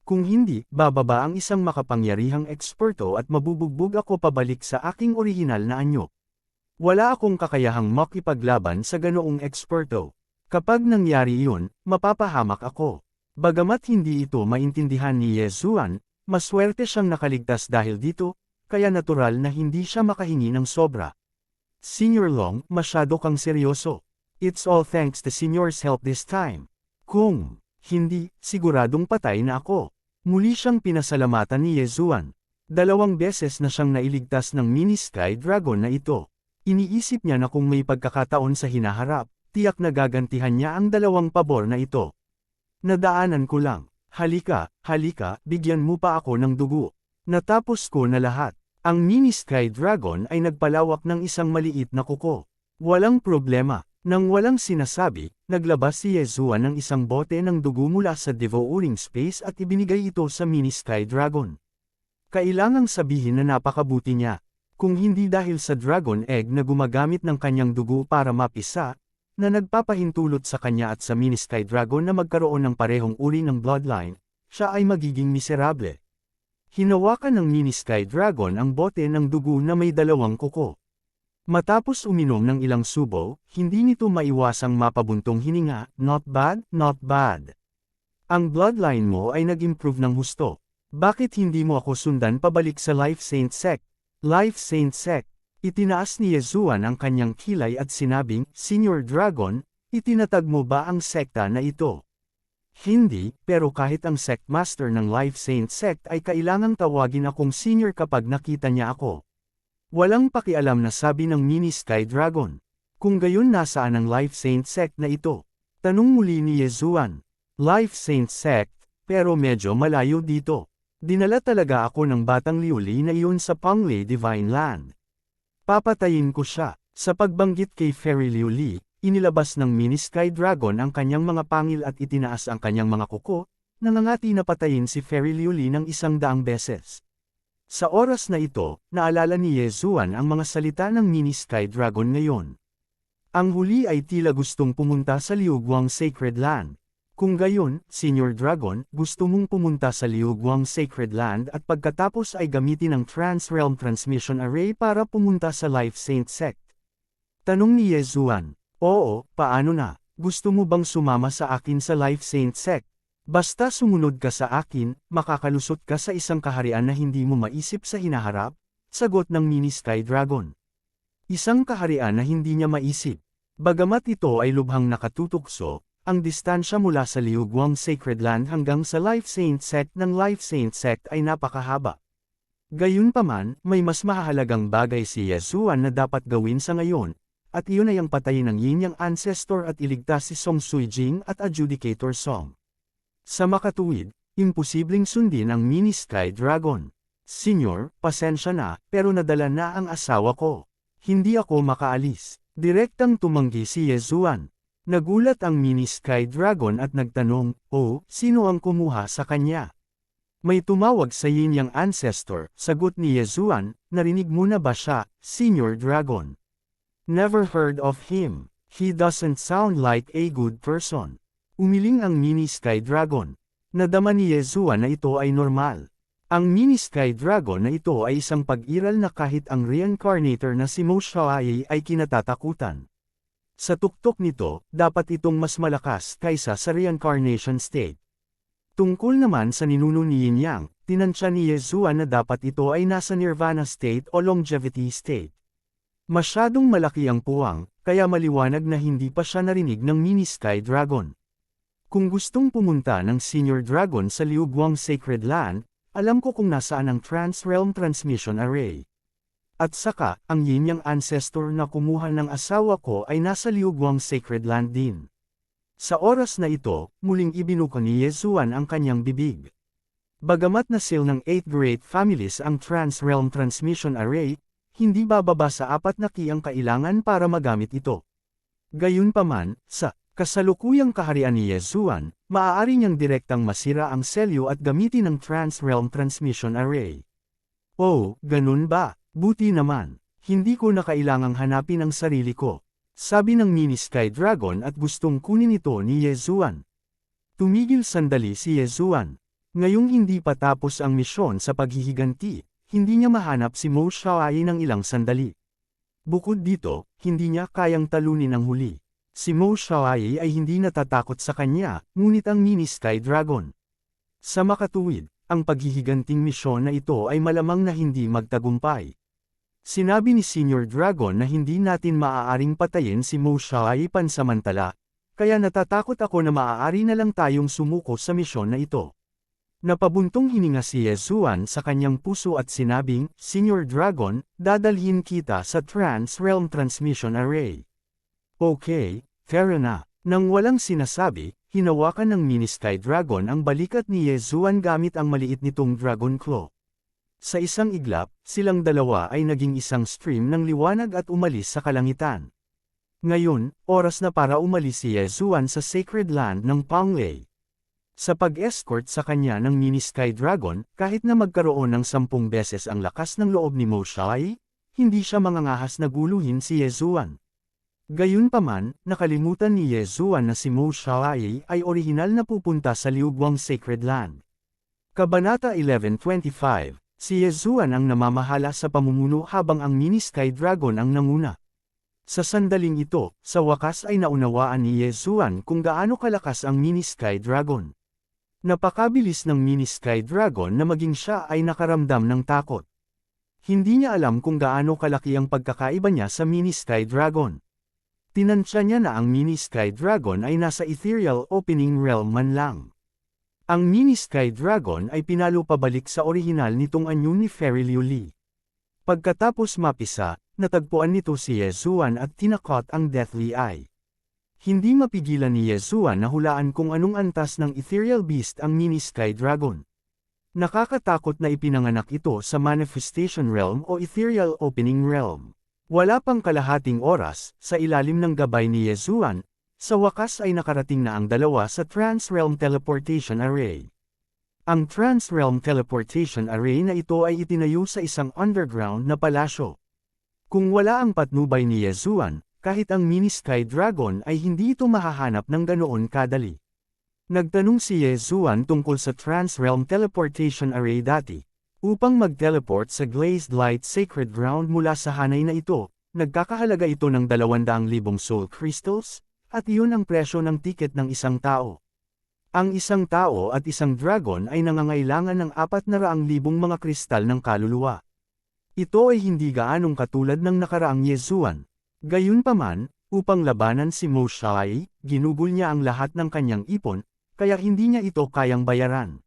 Kung hindi, bababa ang isang makapangyarihang eksperto at mabubugbog ako pabalik sa aking orihinal na anyo. Wala akong kakayahang makipaglaban sa ganoong eksperto. Kapag nangyari iyon, mapapahamak ako. Bagamat hindi ito maintindihan ni Yezuan, maswerte siyang nakaligtas dahil dito, kaya natural na hindi siya makahingi ng sobra. Senior Long, masyado kang seryoso. It's all thanks to Senior's help this time. Kung hindi, siguradong patay na ako. Muli siyang pinasalamatan ni Yezuan. 2 beses na siyang nailigtas ng mini Sky Dragon na ito. Iniisip niya na kung may pagkakataon sa hinaharap, tiyak na gagantihan niya ang 2 pabor na ito. Nadaanan ko lang. Halika, bigyan mo pa ako ng dugo. Natapos ko na lahat. Ang mini Sky Dragon ay nagpalawak ng isang maliit na kuko. Walang problema. Nang walang sinasabi, naglabas si Yezuan ng isang bote ng dugo mula sa devouring space at ibinigay ito sa mini Sky Dragon. Kailangang sabihin na napakabuti niya. Kung hindi dahil sa Dragon Egg na gumagamit ng kanyang dugo para mapisa, na nagpapahintulot sa kanya at sa mini Sky Dragon na magkaroon ng parehong uri ng bloodline, siya ay magiging miserable. Hinawakan ng mini Sky Dragon ang bote ng dugo na may 2 kuko. Matapos uminom ng ilang subo, hindi nito maiwasang mapabuntong hininga, not bad, not bad. Ang bloodline mo ay nag-improve ng husto. Bakit hindi mo ako sundan pabalik sa Life Saint Sect? Life Saint Sect. Itinaas ni Yezuan ang kanyang kilay at sinabing, Senior Dragon, itinatag mo ba ang sekta na ito? Hindi, pero kahit ang sect master ng Life Saint Sect ay kailangang tawagin akong senior kapag nakita niya ako. Walang pakialam na sabi ng mini Sky Dragon. Kung gayon nasaan ang Life Saint Sect na ito? Tanong muli ni Yezuan. Life Saint Sect, pero medyo malayo dito. Dinala talaga ako ng batang Liuli na iyon sa Panglay Divine Land. Papatayin ko siya. Sa pagbanggit kay Fairy Liuli, inilabas ng mini Sky Dragon ang kanyang mga pangil at itinaas ang kanyang mga kuko, nangangati na patayin si Fairy Liuli ng 100 beses. Sa oras na ito, naalala ni Yezuan ang mga salita ng mini Sky Dragon ngayon. Ang huli ay tila gustong pumunta sa Liuguang Sacred Land. Kung gayon, Senior Dragon, gusto mong pumunta sa Liuguang Sacred Land at pagkatapos ay gamitin ang Trans-Realm Transmission Array para pumunta sa Life Saint Sect. Tanong ni Yezuan. Oo, paano na? Gusto mo bang sumama sa akin sa Life Saint Sect? Basta sumunod ka sa akin, makakalusot ka sa isang kaharian na hindi mo maisip sa hinaharap, sagot ng mini Sky Dragon. Isang kaharian na hindi niya maisip. Bagamat ito ay lubhang nakatutukso, ang distansya mula sa Liuguang Sacred Land hanggang sa Life Saint Sect ng Life Saint Sect ay napakahaba. Gayunpaman, may mas mahalagang bagay si Yezuan na dapat gawin sa ngayon, at iyon ay ang patayin ng Yin Yang Ancestor at iligtas si Song Suijing at Adjudicator Song. Sa makatuwid, imposibleng sundin ang mini Sky Dragon. Senyor, pasensya na, pero nadala na ang asawa ko. Hindi ako makaalis. Direktang tumanggi si Yezuan. Nagulat ang mini Sky Dragon at nagtanong, oh, sino ang kumuha sa kanya? May tumawag sa Yin Yang Ancestor, sagot ni Yezuan, narinig mo na ba siya, Senior Dragon? Never heard of him. He doesn't sound like a good person. Umiling ang mini Sky Dragon. Nadama ni Yezuan na ito ay normal. Ang mini Sky Dragon na ito ay isang pag-iral na kahit ang reincarnator na si Mo Xiaoyi ay kinatatakutan. Sa tuktok nito, dapat itong mas malakas kaysa sa reincarnation state. Tungkol naman sa ninuno ni Yin Yang, tinansya ni Yezuan na dapat ito ay nasa nirvana state o longevity state. Masyadong malaki ang puwang, kaya maliwanag na hindi pa siya narinig ng mini Sky Dragon. Kung gustong pumunta ng Senior Dragon sa Liuguang Sacred Land, alam ko kung nasaan ang Trans-Realm Transmission Array. At saka, ang Yin Yang Ancestor na kumuha ng asawa ko ay nasa Liuguang Sacred Land din. Sa oras na ito, muling ibinuka ni Yezuan ang kanyang bibig. Bagamat nasil ng 8 Great Families ang Trans-Realm Transmission Array, hindi bababa sa 4 na ki ang kailangan para magamit ito. Gayunpaman, sa kasalukuyang kaharian ni Yezuan, maaari niyang direktang masira ang selyo at gamitin ang Trans-Realm Transmission Array. Oh, ganun ba? Buti naman, hindi ko na kailangang hanapin ang sarili ko. Sabi ng mini Sky Dragon at gustong kunin ito ni Yezuan. Tumigil sandali si Yezuan. Ngayong hindi pa tapos ang misyon sa paghihiganti, hindi niya mahanap si Mo Xiaoyi ng ilang sandali. Bukod dito, hindi niya kayang talunin ang huli. Si Mo Xiaoyi ay hindi natatakot sa kanya, ngunit ang Mini Sky Dragon. Sa makatuwid, ang paghihiganting misyon na ito ay malamang na hindi magtagumpay. Sinabi ni Senior Dragon na hindi natin maaaring patayin si Mo Xiaoyi pansamantala, kaya natatakot ako na maaari na lang tayong sumuko sa misyon na ito. Napabuntong hininga si Yezuan sa kanyang puso at sinabing, Senior Dragon, dadalhin kita sa Trans-Realm Transmission Array. Okay, fair na. Nang walang sinasabi, hinawakan ng Mini Sky Dragon ang balikat ni Yezuan gamit ang maliit nitong Dragon Claw. Sa isang iglap, silang dalawa ay naging isang stream ng liwanag at umalis sa kalangitan. Ngayon, oras na para umalis si Yezuan sa Sacred Land ng Panglay. Sa pag-escort sa kanya ng Mini Sky Dragon, kahit na magkaroon ng 10 beses ang lakas ng loob ni Mo Xiaoyi, hindi siya mangangahas na guluhin si Yezuan. Gayunpaman, nakalimutan ni Yezuan na si Mo Xiaoyi ay orihinal na pupunta sa Liuguang Sacred Land. Kabanata 11:25, si Yezuan ang namamahala sa pamumuno habang ang Mini Sky Dragon ang nanguna. Sa sandaling ito, sa wakas ay naunawaan ni Yezuan kung gaano kalakas ang Mini Sky Dragon. Napakabilis ng Mini Sky Dragon na maging siya ay nakaramdam ng takot. Hindi niya alam kung gaano kalaki ang pagkakaiba niya sa Mini Sky Dragon. Tinansya niya na ang Mini Sky Dragon ay nasa Ethereal Opening Realm man lang. Ang Mini Sky Dragon ay pinalo pabalik sa orihinal nitong anyo ni Fairy Liu Li. Pagkatapos mapisa, natagpuan nito si Yezuan at tinakot ang Deathly Eye. Hindi mapigilan ni Yezuan na hulaan kung anong antas ng Ethereal Beast ang Mini Sky Dragon. Nakakatakot na ipinanganak ito sa Manifestation Realm o Ethereal Opening Realm. Wala pang kalahating oras, sa ilalim ng gabay ni Yezuan, sa wakas ay nakarating na ang dalawa sa Trans-Realm Teleportation Array. Ang Trans-Realm Teleportation Array na ito ay itinayo sa isang underground na palasyo. Kung wala ang patnubay ni Yezuan, kahit ang Mini Sky Dragon ay hindi ito mahahanap ng ganoon kadali. Nagtanong si Yezuan tungkol sa Trans-Realm Teleportation Array dati. Upang mag-teleport sa Glazed Light Sacred Ground mula sa hanay na ito, nagkakahalaga ito ng 200,000 Soul Crystals, at iyon ang presyo ng tiket ng isang tao. Ang isang tao at isang dragon ay nangangailangan ng 400,000 mga kristal ng kaluluwa. Ito ay hindi gaanong katulad ng nakaraang Yezuan. Gayunpaman, upang labanan si Mo Xiaoyi, ginugol niya ang lahat ng kanyang ipon, kaya hindi niya ito kayang bayaran.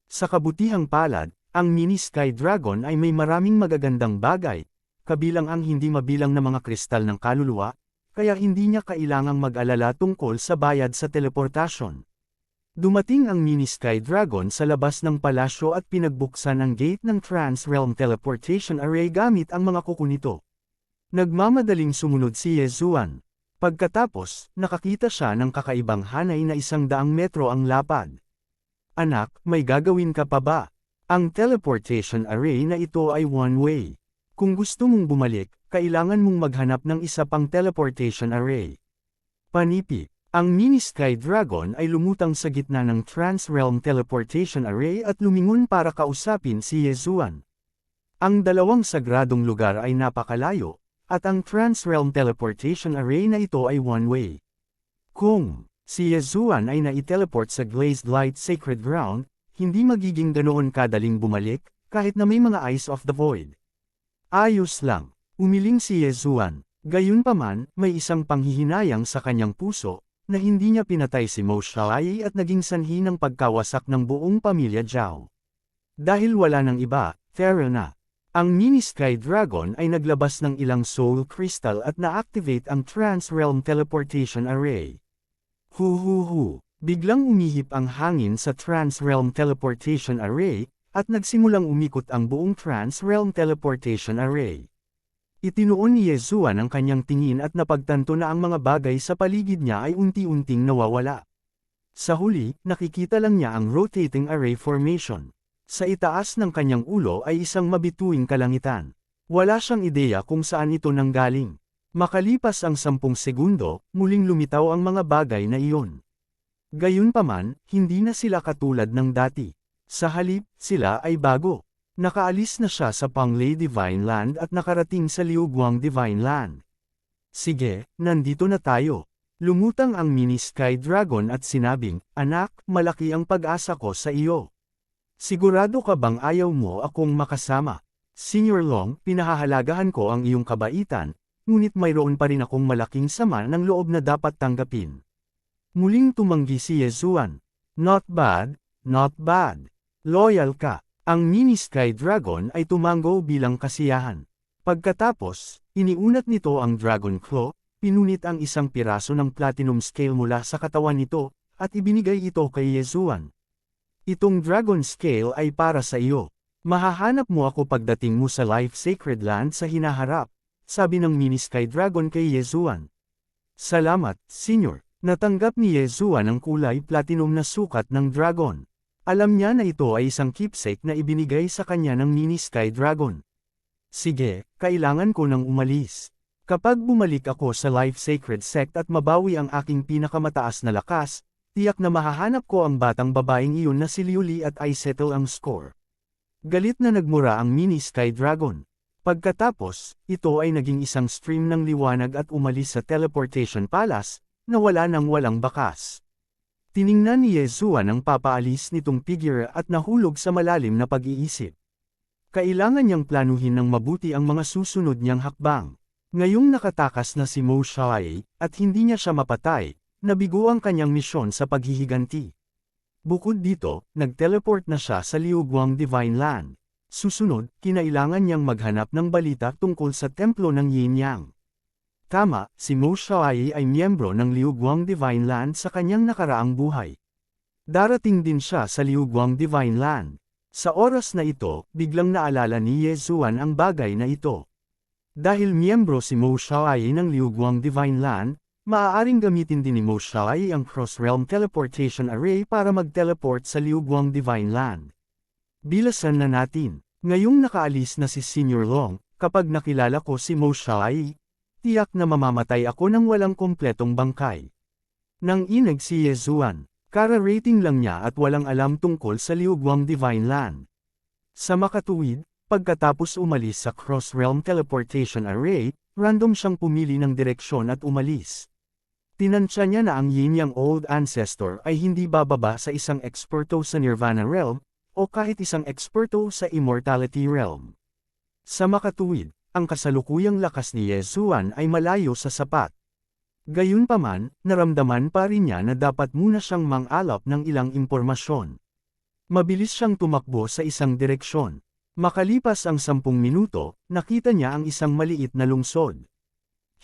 Sa kabutihang palad, ang Mini Sky Dragon ay may maraming magagandang bagay, kabilang ang hindi mabilang na mga kristal ng kaluluwa, kaya hindi niya kailangang mag-alala tungkol sa bayad sa teleportasyon. Dumating ang Mini Sky Dragon sa labas ng palasyo at pinagbuksan ang gate ng Trans-Realm Teleportation Array gamit ang mga kuko nito. Nagmamadaling sumunod si Yezuan. Pagkatapos, nakakita siya ng kakaibang hanay na 100 metro ang lapad. Anak, may gagawin ka pa ba? Ang teleportation array na ito ay one-way. Kung gusto mong bumalik, kailangan mong maghanap ng isa pang teleportation array. Panipi. Ang Mini Sky Dragon ay lumutang sa gitna ng Trans-Realm Teleportation Array at lumingon para kausapin si Yezuan. Ang dalawang sagradong lugar ay napakalayo, at ang Trans-Realm Teleportation Array na ito ay one-way. Kung si Yezuan ay nai-teleport sa Glazed Light Sacred Ground, hindi magiging ganoon kadaling bumalik, kahit na may mga Eyes of the Void. Ayos lang, umiling si Yezuan. Gayunpaman, may isang panghihinayang sa kanyang puso, na hindi niya pinatay si Mo Xiaoyi at naging sanhi ng pagkawasak ng buong pamilya Zhao. Dahil wala ng iba, fair na. Ang Mini Sky Dragon ay naglabas ng ilang Soul Crystal at na-activate ang Trans-Realm Teleportation Array. Hu. Biglang umihip ang hangin sa Trans-Realm Teleportation Array, at nagsimulang umikot ang buong Trans-Realm Teleportation Array. Itinuon ni Yezuan ang kanyang tingin at napagtanto na ang mga bagay sa paligid niya ay unti-unting nawawala. Sa huli, nakikita lang niya ang rotating array formation. Sa itaas ng kanyang ulo ay isang mabituing kalangitan. Wala siyang ideya kung saan ito nanggaling. Makalipas ang 10 segundo, muling lumitaw ang mga bagay na iyon. Gayunpaman, hindi na sila katulad ng dati. Sa halip, sila ay bago. Nakaalis na siya sa Panglay Divine Land at nakarating sa Liuguang Divine Land. Sige, nandito na tayo. Lumutang ang mini Sky Dragon at sinabing, "Anak, malaki ang pag-asa ko sa iyo. Sigurado ka bang ayaw mo akong makasama? Senior Long, pinahahalagahan ko ang iyong kabaitan, ngunit mayroon pa rin akong malaking sama ng loob na dapat tanggapin." Muling tumanggi si Yezuan. "Not bad, not bad. Loyal ka." Ang mini Sky Dragon ay tumango bilang kasiyahan. Pagkatapos, iniunat nito ang Dragon Claw, pinunit ang isang piraso ng platinum scale mula sa katawan nito, at ibinigay ito kay Yezuan. "Itong Dragon Scale ay para sa iyo. Mahahanap mo ako pagdating mo sa Life Sacred Land sa hinaharap," sabi ng mini Sky Dragon kay Yezuan. "Salamat, Senyor." Natanggap ni Yezuan ang kulay platinum na sukat ng dragon. Alam niya na ito ay isang keepsake na ibinigay sa kanya ng mini Sky Dragon. "Sige, kailangan ko nang umalis. Kapag bumalik ako sa Life Sacred Sect at mabawi ang aking pinakamataas na lakas, tiyak na mahahanap ko ang batang babaeng iyon na si Liuli at i-settle ang score." Galit na nagmura ang mini Sky Dragon. Pagkatapos, ito ay naging isang stream ng liwanag at umalis sa Teleportation Palace, na wala nang walang bakas. Tiningnan ni Yezuan ang papaalis nitong figure at nahulog sa malalim na pag-iisip. Kailangan niyang planuhin ng mabuti ang mga susunod niyang hakbang. Ngayong nakatakas na si Mo Xiaoye, at hindi niya siya mapatay, nabigo ang kanyang misyon sa paghihiganti. Bukod dito, nag-teleport na siya sa Liuguang Divine Land. Susunod, kinailangan niyang maghanap ng balita tungkol sa templo ng Yin Yang. Tama, si Mo Xiaoye ay miyembro ng Liuguang Divine Land sa kanyang nakaraang buhay. Darating din siya sa Liuguang Divine Land. Sa oras na ito, biglang naalala ni Yezuan ang bagay na ito. Dahil miyembro si Mo Xiaoye ng Liuguang Divine Land, maaaring gamitin din ni Mo Xiaoye ang Cross-Realm Teleportation Array para mag-teleport sa Liuguang Divine Land. Bilasan na natin. Ngayong nakaalis na si Senior Long, kapag nakilala ko si Mo Xiaoye, tiyak na mamamatay ako ng walang kompletong bangkay. Nang inag si Yezuan, kara-rating lang niya at walang alam tungkol sa Liuguang Divine Land. Sa makatuwid, pagkatapos umalis sa Cross-Realm Teleportation Array, random siyang pumili ng direksyon at umalis. Tinansya niya na ang Yin Yang Old Ancestor ay hindi bababa sa isang eksperto sa Nirvana Realm, o kahit isang eksperto sa Immortality Realm. Sa makatuwid, ang kasalukuyang lakas ni Yezuan ay malayo sa sapat. Gayunpaman, naramdaman pa rin niya na dapat muna siyang mang-alap ng ilang impormasyon. Mabilis siyang tumakbo sa isang direksyon. Makalipas ang 10 minuto, nakita niya ang isang maliit na lungsod.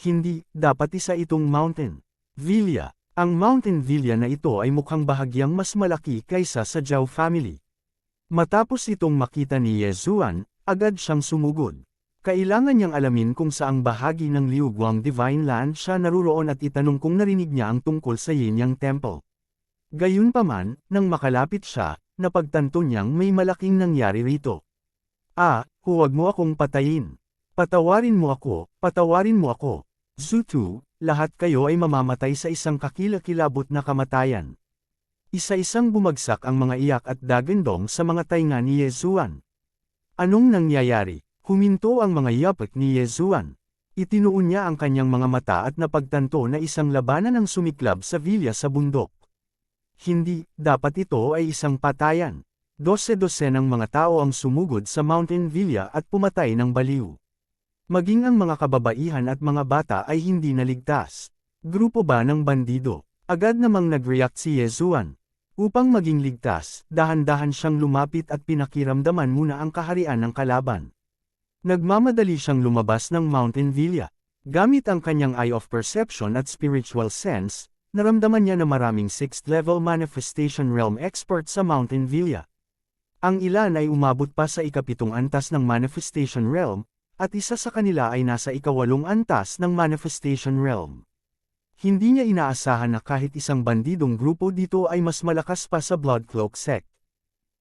Hindi, dapat isa itong mountain villa. Ang mountain villa na ito ay mukhang bahagyang mas malaki kaysa sa Zhao family. Matapos itong makita ni Yezuan, agad siyang sumugod. Kailangan niyang alamin kung saang bahagi ng Liuguang Divine Land siya naruroon at itanong kung narinig niya ang tungkol sa Yin Yang Temple. Gayunpaman, nang makalapit siya, napagtanto niyang may malaking nangyari rito. Huwag mo akong patayin. Patawarin mo ako. Zutu, lahat kayo ay mamamatay sa isang kakilakilabot na kamatayan. Isa-isang bumagsak ang mga iyak at dagandong sa mga tainga ni Yezuan. Anong nangyayari? Huminto ang mga yapak ni Yezuan. Itinuon niya ang kanyang mga mata at napagtanto na isang labanan ang sumiklab sa villa sa bundok. Hindi, dapat ito ay isang patayan. 12 ng mga tao ang sumugod sa Mountain Villa at pumatay ng baliw. Maging ang mga kababaihan at mga bata ay hindi naligtas. Grupo ba ng bandido? Agad namang nag-react si Yezuan. Upang maging ligtas, dahan-dahan siyang lumapit at pinakiramdaman muna ang kaharian ng kalaban. Nagmamadali siyang lumabas ng Mountain Villa. Gamit ang kanyang Eye of Perception at Spiritual Sense, naramdaman niya na maraming 6th-level Manifestation Realm expert sa Mountain Villa. Ang ilan ay umabot pa sa ika-7 antas ng Manifestation Realm, at isa sa kanila ay nasa ika-8 antas ng Manifestation Realm. Hindi niya inaasahan na kahit isang bandidong grupo dito ay mas malakas pa sa Blood Cloak Sect.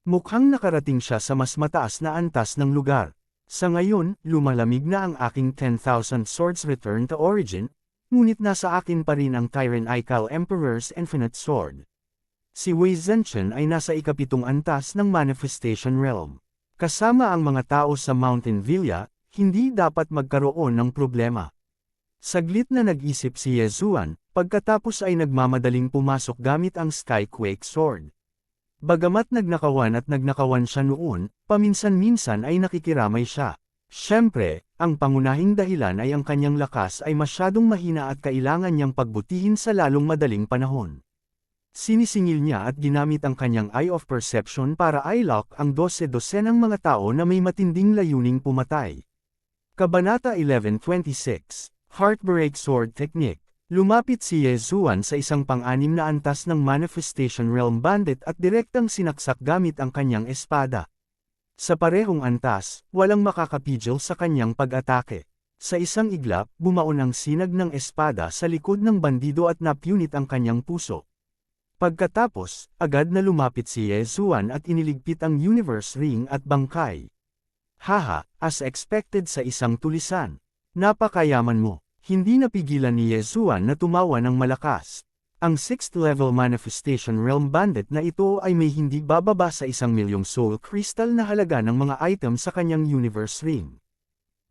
Mukhang nakarating siya sa mas mataas na antas ng lugar. Sa ngayon, lumalamig na ang aking 10,000 Swords Return to Origin, ngunit nasa akin pa rin ang Tyran Ikal Emperor's Infinite Sword. Si Wei Zhenchen ay nasa ika-7 antas ng Manifestation Realm. Kasama ang mga tao sa Mountain Villa, hindi dapat magkaroon ng problema. Saglit na nag-isip si Yezuan, pagkatapos ay nagmamadaling pumasok gamit ang Skyquake Sword. Bagamat nagnakawan siya noon, paminsan-minsan ay nakikiramay siya. Siyempre, ang pangunahing dahilan ay ang kanyang lakas ay masyadong mahina at kailangan niyang pagbutihin sa lalong madaling panahon. Sinisingil niya at ginamit ang kanyang Eye of Perception para i-lock ang 12-dosenang mga tao na may matinding layuning pumatay. Kabanata 11:26 Heartbreak Sword Technique. Lumapit si Yezuan sa isang pang-anim na antas ng Manifestation Realm Bandit at direktang sinaksak gamit ang kanyang espada. Sa parehong antas, walang makakapigil sa kanyang pag-atake. Sa isang iglap, bumaon ang sinag ng espada sa likod ng bandido at napunit ang kanyang puso. Pagkatapos, agad na lumapit si Yezuan at iniligpit ang Universe Ring at bangkay. Haha, as expected sa isang tulisan. Napakayaman mo. Hindi napigilan ni Yezuan na tumawa ng malakas. Ang 6th level Manifestation Realm Bandit na ito ay may hindi bababa sa 1,000,000 Soul Crystal na halaga ng mga item sa kanyang Universe Ring.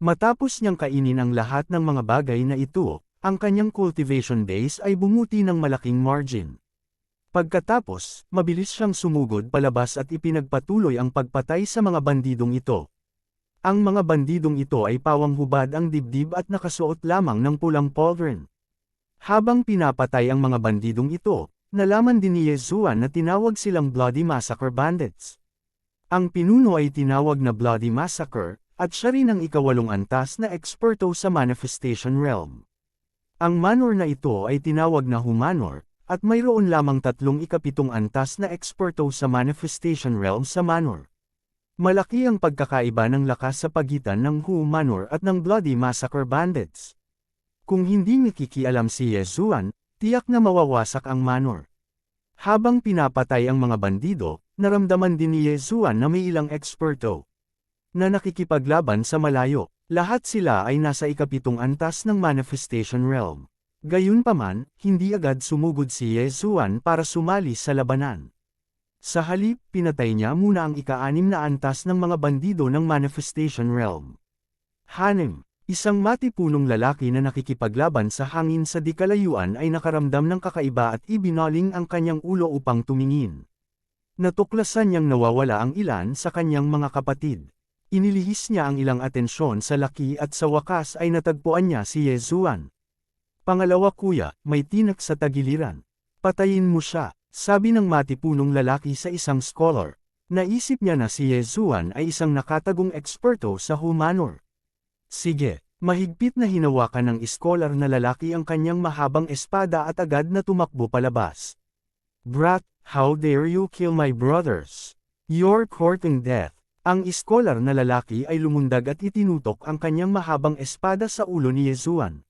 Matapos niyang kainin ang lahat ng mga bagay na ito, ang kanyang cultivation base ay bumuti ng malaking margin. Pagkatapos, mabilis siyang sumugod palabas at ipinagpatuloy ang pagpatay sa mga bandidong ito. Ang mga bandidong ito ay pawang hubad ang dibdib at nakasuot lamang ng pulang pauldron. Habang pinapatay ang mga bandidong ito, nalaman din ni Yezuan na tinawag silang Bloody Massacre Bandits. Ang pinuno ay tinawag na Bloody Massacre, at siya rin ang ika-8 antas na eksperto sa Manifestation Realm. Ang manor na ito ay tinawag na Humanor, at mayroon lamang 3 ika-7 antas na eksperto sa Manifestation Realm sa manor. Malaki ang pagkakaiba ng lakas sa pagitan ng Humanor at ng Bloody Massacre Bandits. Kung hindi nakikialam si Yezuan, tiyak na mawawasak ang manor. Habang pinapatay ang mga bandido, naramdaman din ni Yezuan na may ilang eksperto na nakikipaglaban sa malayo. Lahat sila ay nasa ika-7 antas ng Manifestation Realm. Gayunpaman, hindi agad sumugod si Yezuan para sumali sa labanan. Sa halip, pinatay niya muna ang ika-6 na antas ng mga bandido ng Manifestation Realm. Hanem, isang matipunong lalaki na nakikipaglaban sa hangin sa di kalayuan ay nakaramdam ng kakaiba at ibinaling ang kanyang ulo upang tumingin. Natuklasan niyang nawawala ang ilan sa kanyang mga kapatid. Inilihis niya ang ilang atensyon sa laki at sa wakas ay natagpuan niya si Yezuan. Pangalawa kuya, may tinak sa tagiliran. Patayin mo siya. Sabi ng matipunong lalaki sa isang scholar. Naisip niya na si Yezuan ay isang nakatagong eksperto sa Humanor. Sige, mahigpit na hinawakan ng scholar na lalaki ang kanyang mahabang espada at agad na tumakbo palabas. Brat, how dare you kill my brothers? You're courting death. Ang scholar na lalaki ay lumundag at itinutok ang kanyang mahabang espada sa ulo ni Yezuan.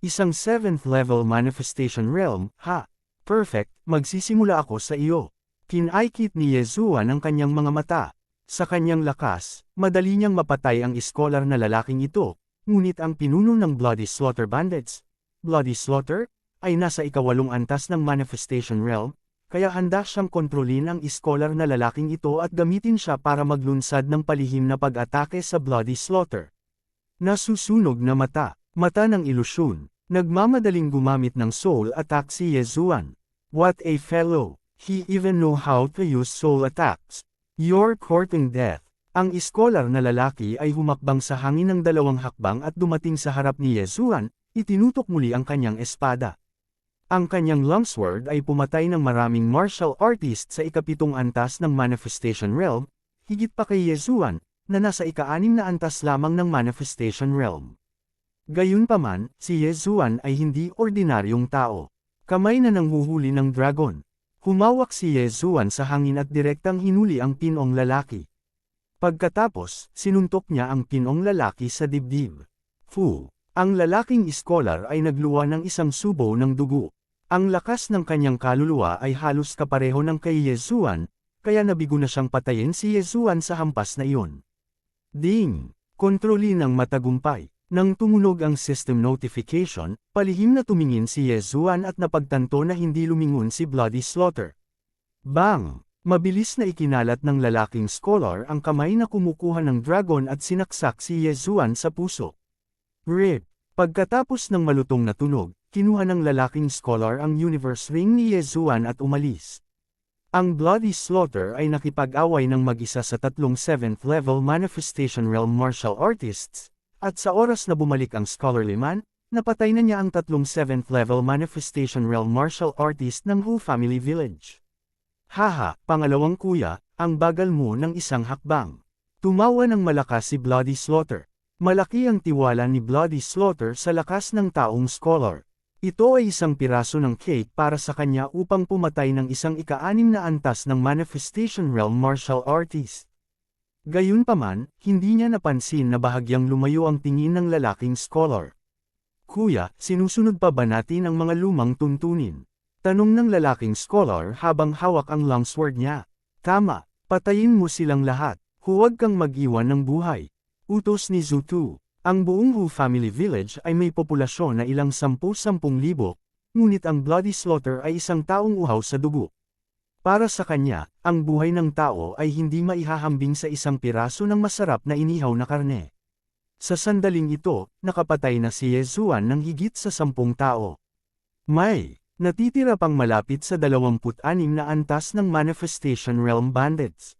Isang 7th level Manifestation Realm, ha? Perfect, magsisimula ako sa iyo. Kinaikit ni Yezuan ang kanyang mga mata. Sa kanyang lakas, madali niyang mapatay ang scholar na lalaking ito, ngunit ang pinuno ng Bloody Slaughter Bandits, Bloody Slaughter, ay nasa ika-8 antas ng Manifestation Realm, kaya handa siyang kontrolin ang scholar na lalaking ito at gamitin siya para maglunsad ng palihim na pag-atake sa Bloody Slaughter. Nasusunog na mata ng ilusyon. Nagmamadaling gumamit ng soul attack si Yezuan. What a fellow! He even know how to use soul attacks. You're courting death. Ang scholar na lalaki ay humakbang sa hangin ng 2 hakbang at dumating sa harap ni Yezuan, itinutok muli ang kanyang espada. Ang kanyang longsword ay pumatay ng maraming martial artist sa ika-7 antas ng Manifestation Realm, higit pa kay Yezuan, na nasa ika-6 na antas lamang ng Manifestation Realm. Gayunpaman, si Yezuan ay hindi ordinaryong tao. Kamay na nanghuhuli ng dragon. Humawak si Yezuan sa hangin at direktang hinuli ang pinong lalaki. Pagkatapos, sinuntok niya ang pinong lalaki sa dibdib. Fu! Ang lalaking scholar ay nagluwa ng isang subo ng dugo. Ang lakas ng kanyang kaluluwa ay halos kapareho ng kay Yezuan, kaya nabigo na siyang patayin si Yezuan sa hampas na iyon. Ding! Kontrolin ng matagumpay. Nang tumunog ang system notification, palihim na tumingin si Yezuan at napagtanto na hindi lumingon si Bloody Slaughter. Bang! Mabilis na ikinalat ng lalaking scholar ang kamay na kumukuha ng dragon at sinaksak si Yezuan sa puso. RIP. Pagkatapos ng malutong na tunog, kinuha ng lalaking scholar ang universe ring ni Yezuan at umalis. Ang Bloody Slaughter ay nakipag-away ng mag-isa sa tatlong 7th level Manifestation Realm martial artists, at sa oras na bumalik ang scholarly man, napatay na niya ang tatlong 7th level Manifestation Realm martial artist ng Wu Family Village. Haha, pangalawang kuya, ang bagal mo ng isang hakbang. Tumawa ng malakas si Bloody Slaughter. Malaki ang tiwala ni Bloody Slaughter sa lakas ng taong scholar. Ito ay isang piraso ng cake para sa kanya upang pumatay ng isang ika-6 na antas ng Manifestation Realm martial artist. Gayunpaman, hindi niya napansin na bahagyang lumayo ang tingin ng lalaking scholar. Kuya, sinusunod pa ba natin ang mga lumang tuntunin? Tanong ng lalaking scholar habang hawak ang longsword niya. Tama, patayin mo silang lahat. Huwag kang mag-iwan ng buhay. Utos ni Zutu. Ang buong Wu Family Village ay may populasyon na ilang 10,000, ngunit ang Bloody Slaughter ay isang taong uhaw sa dugo. Para sa kanya, ang buhay ng tao ay hindi maihahambing sa isang piraso ng masarap na inihaw na karne. Sa sandaling ito, nakapatay na si Yezuan ng higit sa 10 tao. Natitira pang malapit sa 26 na antas ng Manifestation Realm bandits.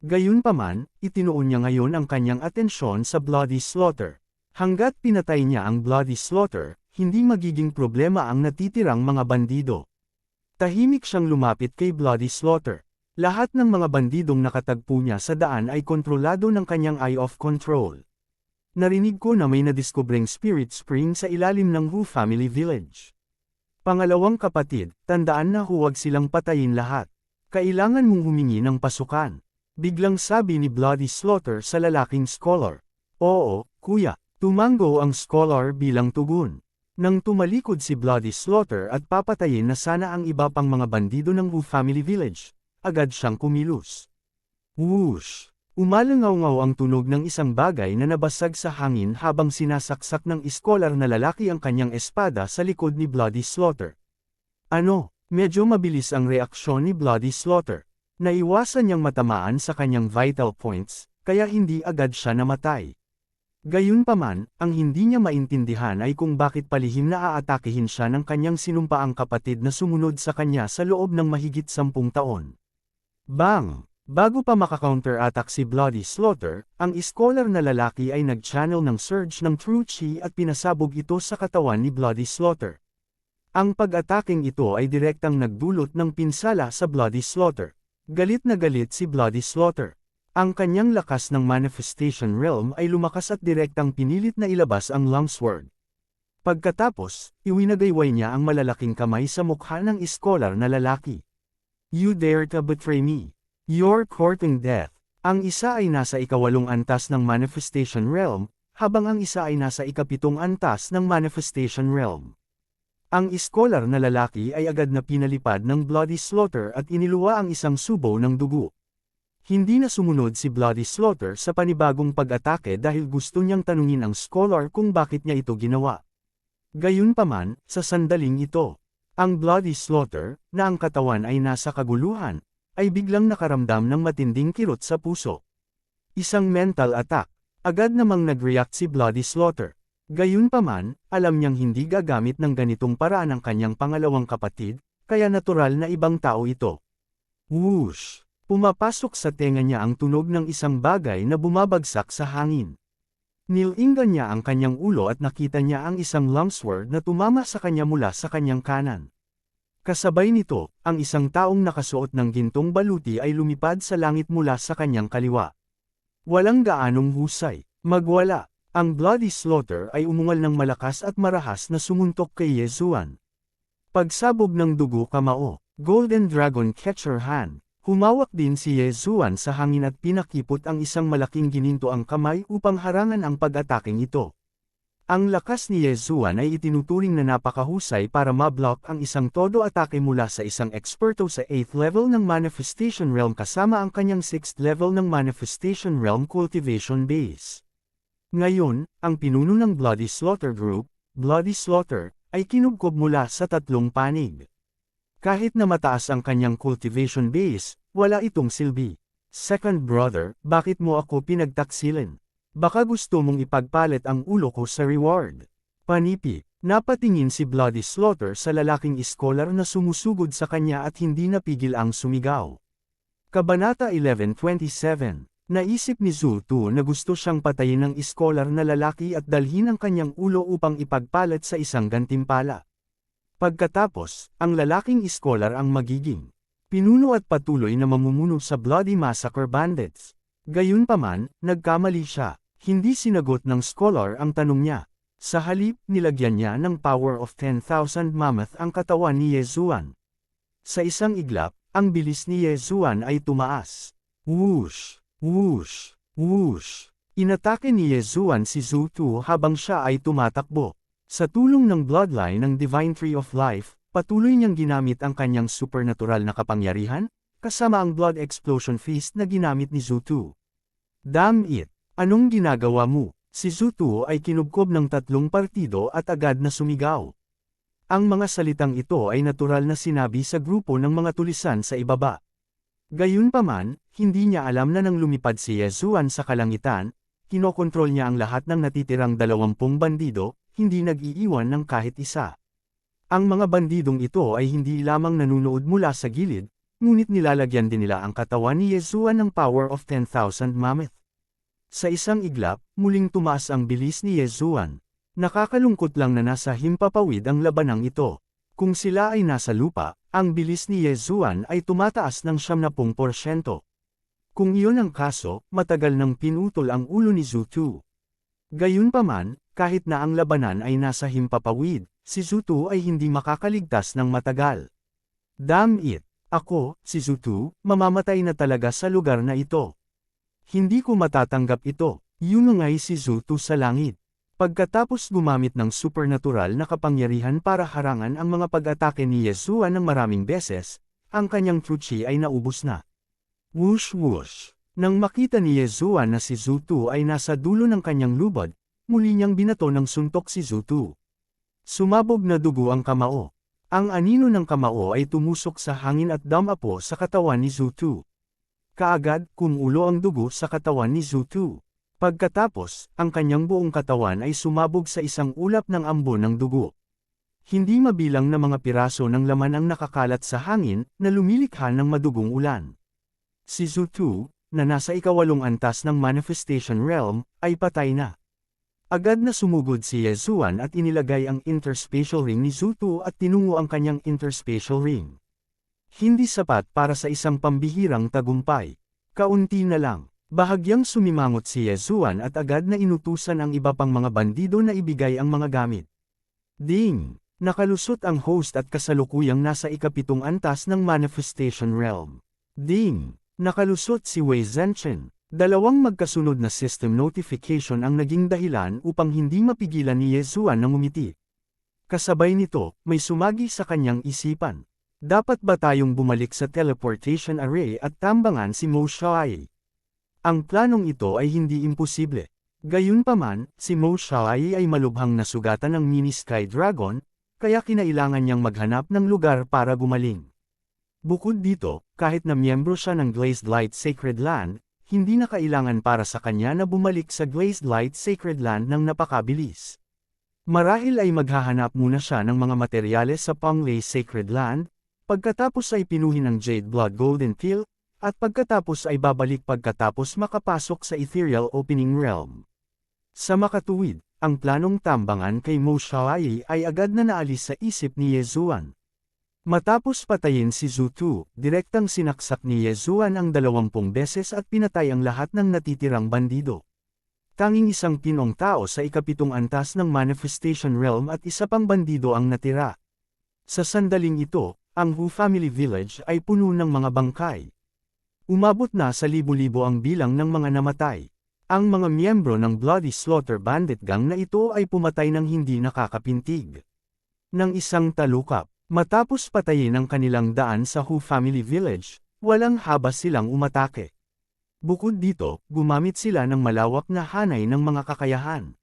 Gayunpaman, itinuon niya ngayon ang kanyang atensyon sa Bloody Slaughter. Hanggat pinatay niya ang Bloody Slaughter, hindi magiging problema ang natitirang mga bandido. Tahimik siyang lumapit kay Bloody Slaughter. Lahat ng mga bandidong nakatagpo niya sa daan ay kontrolado ng kanyang Eye of Control. Narinig ko na may nadiskubreng spirit spring sa ilalim ng Wu Family Village. Pangalawang kapatid, tandaan na huwag silang patayin lahat. Kailangan mong humingi ng pasukan. Biglang sabi ni Bloody Slaughter sa lalaking scholar. Oo, kuya, tumango ang scholar bilang tugon. Nang tumalikod si Bloody Slaughter at papatayin na sana ang iba pang mga bandido ng Wu Family Village, agad siyang kumilos. Whoosh! Umalangaw-ngaw ang tunog ng isang bagay na nabasag sa hangin habang sinasaksak ng iskolar na lalaki ang kanyang espada sa likod ni Bloody Slaughter. Medyo mabilis ang reaksyon ni Bloody Slaughter. Naiwasan niyang matamaan sa kanyang vital points, kaya hindi agad siya namatay. Gayunpaman, ang hindi niya maintindihan ay kung bakit palihim na aatakihin siya ng kanyang sinumpaang kapatid na sumunod sa kanya sa loob ng mahigit 10 taon. Bang! Bago pa maka-counter-attack si Bloody Slaughter, ang iskolar na lalaki ay nag-channel ng surge ng True Chi at pinasabog ito sa katawan ni Bloody Slaughter. Ang pag-ataking ito ay direktang nagdulot ng pinsala sa Bloody Slaughter. Galit na galit si Bloody Slaughter. Ang kanyang lakas ng Manifestation Realm ay lumakas at direktang pinilit na ilabas ang longsword. Pagkatapos, iwinagayway niya ang malalaking kamay sa mukha ng iskolar na lalaki. You dare to betray me. You're courting death. Ang isa ay nasa ika-8 antas ng Manifestation Realm, habang ang isa ay nasa ika-7 antas ng Manifestation Realm. Ang iskolar na lalaki ay agad na pinalipad ng Bloody Slaughter at iniluwa ang isang subo ng dugo. Hindi na sumunod si Bloody Slaughter sa panibagong pag-atake dahil gusto niyang tanungin ang scholar kung bakit niya ito ginawa. Gayunpaman, sa sandaling ito, ang Bloody Slaughter, na ang katawan ay nasa kaguluhan, ay biglang nakaramdam ng matinding kirot sa puso. Isang mental attack. Agad namang nag-react si Bloody Slaughter. Gayunpaman, alam niyang hindi gagamit ng ganitong paraan ang kanyang pangalawang kapatid, kaya natural na ibang tao ito. Whoosh! Pumapasok sa tenga niya ang tunog ng isang bagay na bumabagsak sa hangin. Nilinggan niya ang kanyang ulo at nakita niya ang isang longsword na tumama sa kanya mula sa kanyang kanan. Kasabay nito, ang isang taong nakasuot ng gintong baluti ay lumipad sa langit mula sa kanyang kaliwa. Walang gaanong husay. Magwala. Ang Bloody Slaughter ay umungal ng malakas at marahas na sumuntok kay Yezuan. Pagsabog ng dugo kamao. Golden Dragon Catcher Hand. Humawak din si Yezuan sa hangin at pinakipot ang isang malaking ginintoang kamay upang harangan ang pag-ataking ito. Ang lakas ni Yezuan ay itinuturing na napakahusay para ma-block ang isang todo atake mula sa isang eksperto sa 8th level ng Manifestation Realm kasama ang kanyang 6th level ng Manifestation Realm Cultivation Base. Ngayon, ang pinuno ng Bloody Slaughter Group, Bloody Slaughter, ay kinubkob mula sa 3 panig. Kahit na mataas ang kanyang cultivation base, wala itong silbi. Second brother, bakit mo ako pinagtaksilin? Baka gusto mong ipagpalit ang ulo ko sa reward. Panipi, napatingin si Bloody Slaughter sa lalaking iskolar na sumusugod sa kanya at hindi napigil ang sumigaw. Kabanata 11:27. Naisip ni Zhu na gusto siyang patayin ng iskolar na lalaki at dalhin ang kanyang ulo upang ipagpalit sa isang gantimpala. Pagkatapos, ang lalaking iskolar ang magiging pinuno at patuloy na mamumuno sa Bloody Massacre Bandits. Gayunpaman, nagkamali siya. Hindi sinagot ng scholar ang tanong niya. Sa halip, nilagyan niya ng power of 10,000 mammoth ang katawan ni Yezuan. Sa isang iglap, ang bilis ni Yezuan ay tumaas. Whoosh! Whoosh! Whoosh! Inatake ni Yezuan si Zhu habang siya ay tumatakbo. Sa tulong ng bloodline ng Divine Tree of Life, patuloy niyang ginamit ang kanyang supernatural na kapangyarihan, kasama ang Blood Explosion Feast na ginamit ni Zhu. Damn it! Anong ginagawa mo? Si Zhu ay kinubkob ng 3 partido at agad na sumigaw. Ang mga salitang ito ay natural na sinabi sa grupo ng mga tulisan sa ibaba. Gayunpaman, hindi niya alam na nang lumipad si Yezuan sa kalangitan, kinokontrol niya ang lahat ng natitirang 20 bandido, hindi nag-iiwan ng kahit isa. Ang mga bandidong ito ay hindi lamang nanunood mula sa gilid, ngunit nilalagyan din nila ang katawan ni Yezuan ng power of 10,000 mammoth. Sa isang iglap, muling tumaas ang bilis ni Yezuan. Nakakalungkot lang na nasa himpapawid ang labanang ito. Kung sila ay nasa lupa, ang bilis ni Yezuan ay tumataas ng 70%. Kung iyon ang kaso, matagal nang pinutol ang ulo ni Zhu. Gayunpaman, kahit na ang labanan ay nasa himpapawid, si Zhu ay hindi makakaligtas ng matagal. Damn it! Ako, si Zhu, mamamatay na talaga sa lugar na ito. Hindi ko matatanggap ito, yunungay si Zhu sa langit. Pagkatapos gumamit ng supernatural na kapangyarihan para harangan ang mga pag-atake ni Yezuan ng maraming beses, ang kanyang Truchi ay naubos na. Whoosh whoosh! Nang makita ni Yezuan na si Zhu ay nasa dulo ng kanyang lubad, muli niyang binato ng suntok si Zhu. Sumabog na dugo ang kamao. Ang anino ng kamao ay tumusok sa hangin at damapo sa katawan ni Zhu. Kaagad, kumulo ang dugo sa katawan ni Zhu. Pagkatapos, ang kanyang buong katawan ay sumabog sa isang ulap ng ambon ng dugo. Hindi mabilang na mga piraso ng laman ang nakakalat sa hangin na lumilikha ng madugong ulan. Si Zhu, na nasa ika-8 antas ng Manifestation Realm, ay patay na. Agad na sumugod si Yezuan at inilagay ang interspatial ring ni Zhu at tinungo ang kanyang interspatial ring. Hindi sapat para sa isang pambihirang tagumpay. Kaunti na lang. Bahagyang sumimangot si Yezuan at agad na inutusan ang iba pang mga bandido na ibigay ang mga gamit. Ding! Nakalusot ang host at kasalukuyang nasa ika-7 antas ng Manifestation Realm. Ding! Nakalusot si Wei Zhenchen. 2 magkasunod na system notification ang naging dahilan upang hindi mapigilan ni Yezuan na ngumiti. Kasabay nito, may sumagi sa kanyang isipan. Dapat ba tayong bumalik sa teleportation array at tambangan si Mo Xiaoyi? Ang planong ito ay hindi imposible. Gayunpaman, si Mo Xiaoyi ay malubhang nasugatan ng mini Sky Dragon, kaya kinailangan niyang maghanap ng lugar para gumaling. Bukod dito, kahit na miyembro siya ng Glazed Light Sacred Land, hindi na kailangan para sa kanya na bumalik sa Glazed Light Sacred Land ng napakabilis. Marahil ay maghahanap muna siya ng mga materyales sa Ponglei Sacred Land, pagkatapos ay pinuhin ng Jade Blood Golden Pill, at pagkatapos ay babalik pagkatapos makapasok sa Ethereal Opening Realm. Sa makatuwid, ang planong tambangan kay Mo Xiaoyi ay agad na naalis sa isip ni Yezuan. Matapos patayin si Zhu, direktang sinaksak ni Yezuan ang 20 beses at pinatay ang lahat ng natitirang bandido. Tanging isang pinong tao sa ika-7 antas ng Manifestation Realm at isa pang bandido ang natira. Sa sandaling ito, ang Hu Family Village ay puno ng mga bangkay. Umabot na sa libo-libo ang bilang ng mga namatay. Ang mga miyembro ng Bloody Slaughter Bandit Gang na ito ay pumatay ng hindi nakakapintig. Nang isang talukap, matapos patayin ang kanilang daan sa Hu Family Village, walang habas silang umatake. Bukod dito, gumamit sila ng malawak na hanay ng mga kakayahan.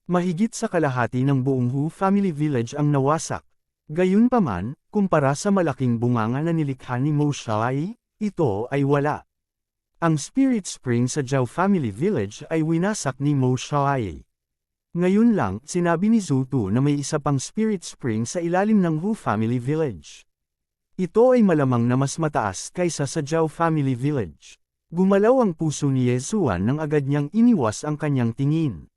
Mahigit sa kalahati ng buong Hu Family Village ang nawasak. Gayunpaman, kumpara sa malaking bunganga na nilikha ni Moshe, ito ay wala. Ang spirit spring sa Zhao Family Village ay winasak ni Moshe. Ngayon lang, sinabi ni Zutu na may isa pang spirit spring sa ilalim ng Hu Family Village. Ito ay malamang na mas mataas kaysa sa Zhao Family Village. Gumalaw ang puso ni Yezuan nang agad niyang iniwas ang kanyang tingin.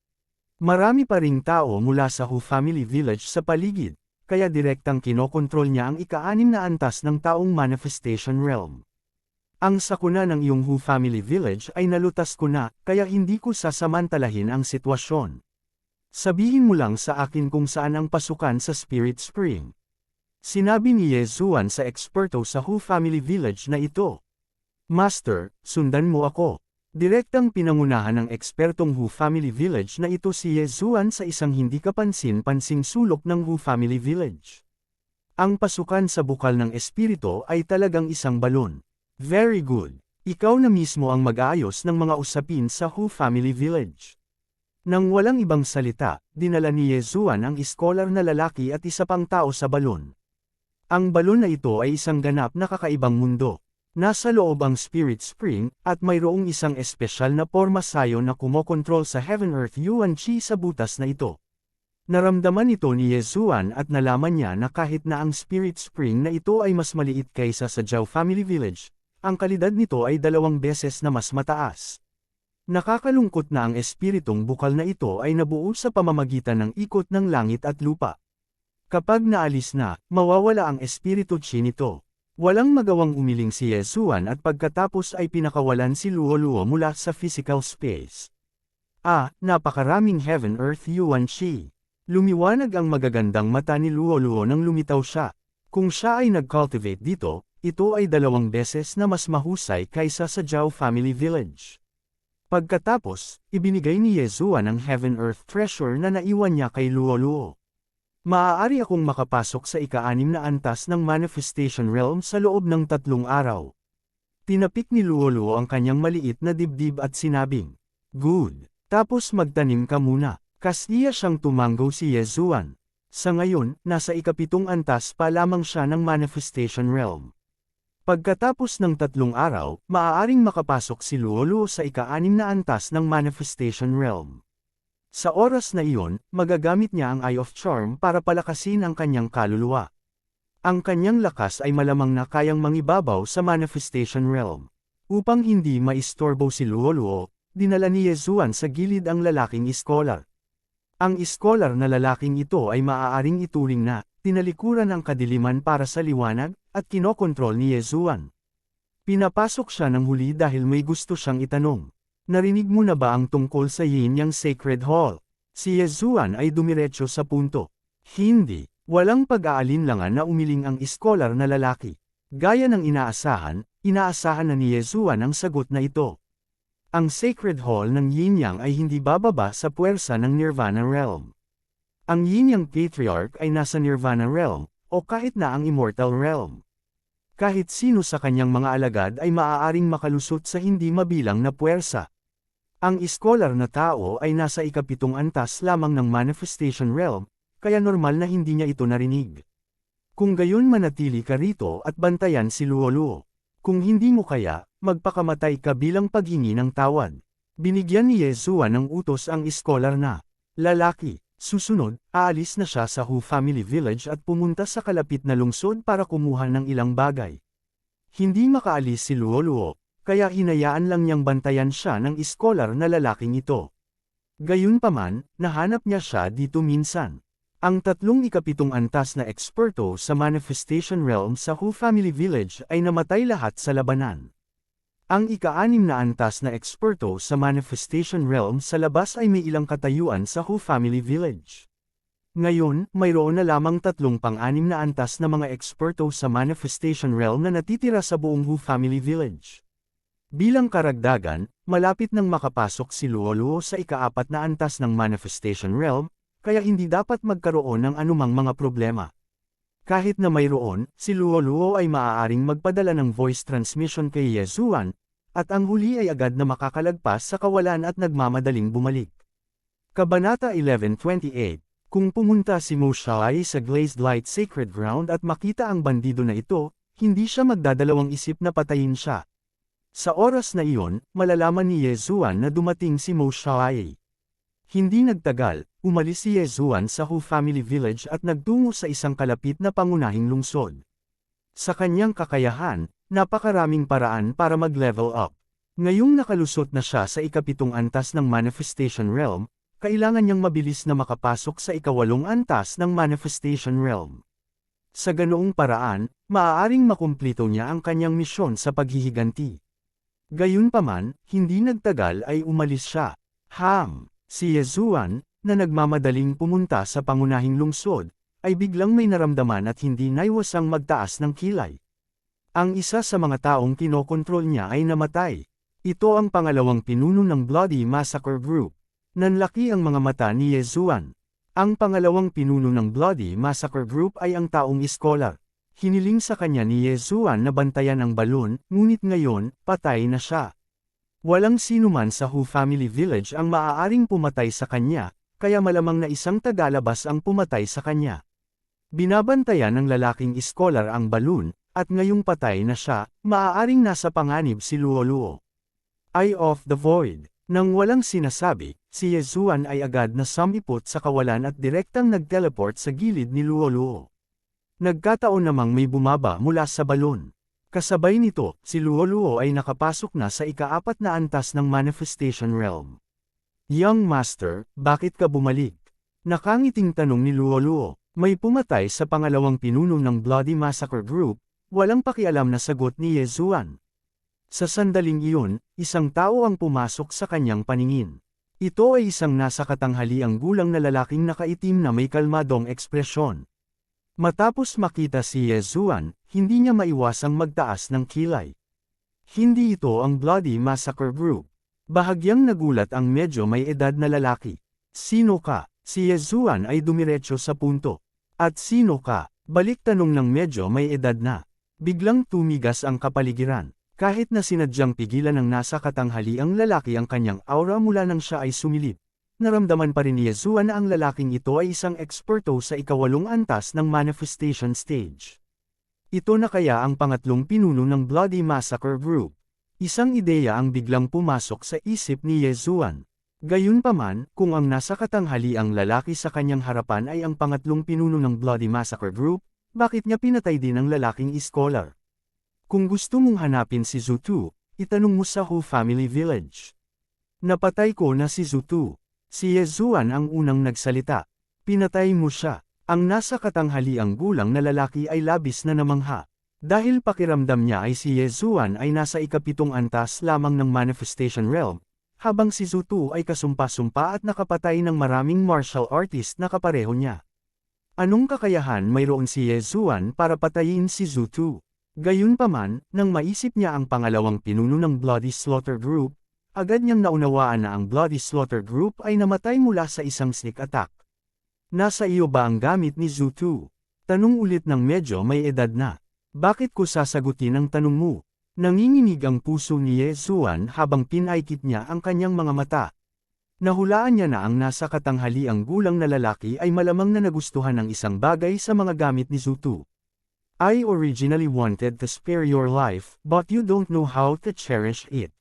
Marami pa ring tao mula sa Hu Family Village sa paligid, kaya direktang kinokontrol niya ang ika-6 na antas ng taong Manifestation Realm. Ang sakuna ng iyong Hu Family Village ay nalutas ko na, kaya hindi ko sasamantalahin ang sitwasyon. Sabihin mo lang sa akin kung saan ang pasukan sa Spirit Spring. Sinabi ni Yezuan sa eksperto sa Hu Family Village na ito. Master, sundan mo ako. Direktang pinangunahan ng ekspertong Hu Family Village na ito si Yezuan sa isang hindi kapansin-pansing sulok ng Hu Family Village. Ang pasukan sa bukal ng espiritu ay talagang isang balon. Very good. Ikaw na mismo ang mag-aayos ng mga usapin sa Hu Family Village. Nang walang ibang salita, dinala ni Yezuan ang iskolar na lalaki at isa pang tao sa balon. Ang balon na ito ay isang ganap na kakaibang mundo. Nasa loob ang Spirit Spring, at mayroong isang espesyal na porma sayo na kumokontrol sa Heaven Earth Yuan Chi sa butas na ito. Naramdaman ito ni Yezuan at nalaman niya na kahit na ang Spirit Spring na ito ay mas maliit kaysa sa Zhao Family Village, ang kalidad nito ay 2 beses na mas mataas. Nakakalungkot na ang espiritong bukal na ito ay nabuo sa pamamagitan ng ikot ng langit at lupa. Kapag naalis na, mawawala ang espiritu chi nito. Walang magawang umiling si Yezuan at pagkatapos ay pinakawalan si Luo mula sa physical space. Napakaraming Heaven Earth Yuan Chi. Lumiwanag ang magagandang mata ni Luo nang lumitaw siya. Kung siya ay nag-cultivate dito, ito ay 2 beses na mas mahusay kaysa sa Zhao Family Village. Pagkatapos, ibinigay ni Yezuan ang Heaven Earth Treasure na naiwan niya kay Luo. Maaari akong makapasok sa ika-6 na antas ng Manifestation Realm sa loob ng 3 araw. Tinapik ni Luo ang kanyang maliit na dibdib at sinabing, "Good. Tapos magtanim ka muna." Kasiya siyang tumanggo si Yezuan. Sa ngayon, nasa ika-7 antas pa lamang siya ng Manifestation Realm. Pagkatapos ng 3 araw, maaaring makapasok si Luo sa ika-6 na antas ng Manifestation Realm. Sa oras na iyon, magagamit niya ang Eye of Charm para palakasin ang kanyang kaluluwa. Ang kanyang lakas ay malamang na kayang mangibabaw sa Manifestation Realm. Upang hindi maistorbo si Luo, dinala ni Yezuan sa gilid ang lalaking iskolar. Ang iskolar na lalaking ito ay maaaring ituring na tinalikuran ang kadiliman para sa liwanag, at kinokontrol ni Yezuan. Pinapasok siya ng huli dahil may gusto siyang itanong. Narinig mo na ba ang tungkol sa Yin Yang Sacred Hall? Si Yezuan ay dumiretso sa punto. Hindi. Walang pag-aalinlangan na umiling ang iskolar na lalaki. Gaya ng inaasahan na ni Yezuan ang sagot na ito. Ang Sacred Hall ng Yin Yang ay hindi bababa sa puwersa ng Nirvana Realm. Ang Yin Yang Patriarch ay nasa Nirvana Realm, o kahit na ang Immortal Realm. Kahit sino sa kanyang mga alagad ay maaaring makalusot sa hindi mabilang na puwersa. Ang iskolar na tao ay nasa ika-7 antas lamang ng Manifestation Realm, kaya normal na hindi niya ito narinig. Kung gayon manatili ka rito at bantayan si Luo. Kung hindi mo kaya, magpakamatay ka bilang paghingi ng tawad. Binigyan ni Yezuan ng utos ang iskolar na lalaki. Susunod, aalis na siya sa Hu Family Village at pumunta sa kalapit na lungsod para kumuha ng ilang bagay. Hindi makaalis si Luo, kaya hinayaan lang niyang bantayan siya ng iskolar na lalaking ito. Gayunpaman, nahanap niya siya dito minsan. Ang 3 ika-7 antas na eksperto sa Manifestation Realm sa Hu Family Village ay namatay lahat sa labanan. Ang ika-6 na antas na eksperto sa Manifestation Realm sa labas ay may ilang katayuan sa Hu Family Village. Ngayon, mayroon na lamang 3 pang-6 na antas na mga eksperto sa Manifestation Realm na natitira sa buong Hu Family Village. Bilang karagdagan, malapit nang makapasok si Luo sa ika-4 na antas ng Manifestation Realm, kaya hindi dapat magkaroon ng anumang mga problema. Kahit na mayroon, si Luo ay maaaring magpadala ng voice transmission kay Yezuan, at ang huli ay agad na makakalagpas sa kawalan at nagmamadaling bumalik. Kabanata 11:28. Kung pumunta si Mo Xiaoai sa Glazed Light Sacred Ground at makita ang bandido na ito, hindi siya magdadalawang isip na patayin siya. Sa oras na iyon, malalaman ni Ye Zuan na dumating si Mo Xiaoai. Hindi nagtagal, umalis si Ye Zuan sa Hu Family Village at nagtungo sa isang kalapit na pangunahing lungsod. Sa kanyang kakayahan, napakaraming paraan para mag-level up. Ngayong nakalusot na siya sa ikapitong antas ng Manifestation Realm, kailangan niyang mabilis na makapasok sa ikawalong antas ng Manifestation Realm. Sa ganoong paraan, maaaring makumplito niya ang kanyang misyon sa paghihiganti. Gayunpaman, hindi nagtagal ay umalis siya. Si Ye Zuan, na nagmamadaling pumunta sa pangunahing lungsod, ay biglang may naramdaman at hindi naiwasang magtaas ng kilay. Ang isa sa mga taong kinokontrol niya ay namatay. Ito ang pangalawang pinuno ng Bloody Massacre Group. Nanlaki ang mga mata ni Ye Zuan. Ang pangalawang pinuno ng Bloody Massacre Group ay ang taong iskolar. Hiniling sa kanya ni Ye Zuan na bantayan ang balon, ngunit ngayon, patay na siya. Walang sinuman sa Hu Family Village ang maaaring pumatay sa kanya, kaya malamang na isang tagalabas ang pumatay sa kanya. Binabantayan ng lalaking iskolar ang balon, at ngayong patay na siya, maaaring nasa panganib si Luo Luo. Eye of the Void. Nang walang sinasabi, si Ye Zuan ay agad na sumipot sa kawalan at direktang nag-teleport sa gilid ni Luo Luo. Nagkataon namang may bumaba mula sa balon. Kasabay nito, si Luo Luo ay nakapasok na sa ika-4 na antas ng Manifestation Realm. Young Master, bakit ka bumalik? Nakangiting tanong ni Luo Luo. May pumatay sa pangalawang pinuno ng Bloody Massacre Group, walang pakialam na sagot ni Ye Zuan. Sa sandaling iyon, isang tao ang pumasok sa kanyang paningin. Ito ay isang nasa katanghaliang gulang na lalaking nakaitim na may kalmadong ekspresyon. Matapos makita si Ye Zuan, hindi niya maiwasang magtaas ng kilay. Hindi ito ang Bloody Massacre Group. Bahagyang nagulat ang medyo may edad na lalaki. Sino ka? Si Ye Zuan ay dumiretso sa punto. At sino ka? Balik tanong ng medyo may edad na. Biglang tumigas ang kapaligiran. Kahit na sinadyang pigilan ng nasa katanghaliang lalaki ang kanyang aura mula nang siya ay sumilip, naramdaman pa rin ni Ye Zuan na ang lalaking ito ay isang eksperto sa ikawalong antas ng Manifestation Stage. Ito na kaya ang pangatlong pinuno ng Bloody Massacre Group. Isang ideya ang biglang pumasok sa isip ni Ye Zuan. Gayunpaman, kung ang nasa katanghaliang lalaki sa kanyang harapan ay ang pangatlong pinuno ng Bloody Massacre Group, bakit niya pinatay din ang lalaking iskolar? Kung gusto mong hanapin si Zhu Tu, itanong mo sa Hu Family Village. Napatay ko na si Zhu Tu. Si Ye Zuan ang unang nagsalita. Pinatay mo siya. Ang nasa katanghaliang gulang na lalaki ay labis na namangha. Dahil pakiramdam niya ay si Ye Zuan ay nasa ikapitong antas lamang ng Manifestation Realm, habang si Zhu Tu ay kasumpa-sumpa at nakapatay ng maraming martial artist na kapareho niya. Anong kakayahan mayroon si Ye Zuan para patayin si Zhu Tu? Gayunpaman, nang maisip niya ang pangalawang pinuno ng Bloody Slaughter Group, agad niyang naunawaan na ang Bloody Slaughter Group ay namatay mula sa isang sneak attack. Nasa iyo ba ang gamit ni Zhu Tu? Tanong ulit ng medyo may edad na. Bakit ko sasagutin ang tanong mo? Nanginginig ang puso ni Ye Zuan habang pinaikit niya ang kanyang mga mata. Nahulaan niya na ang nasa katanghaliang gulang na lalaki ay malamang na nagustuhan ng isang bagay sa mga gamit ni Zhu Tu. I originally wanted to spare your life, but you don't know how to cherish it.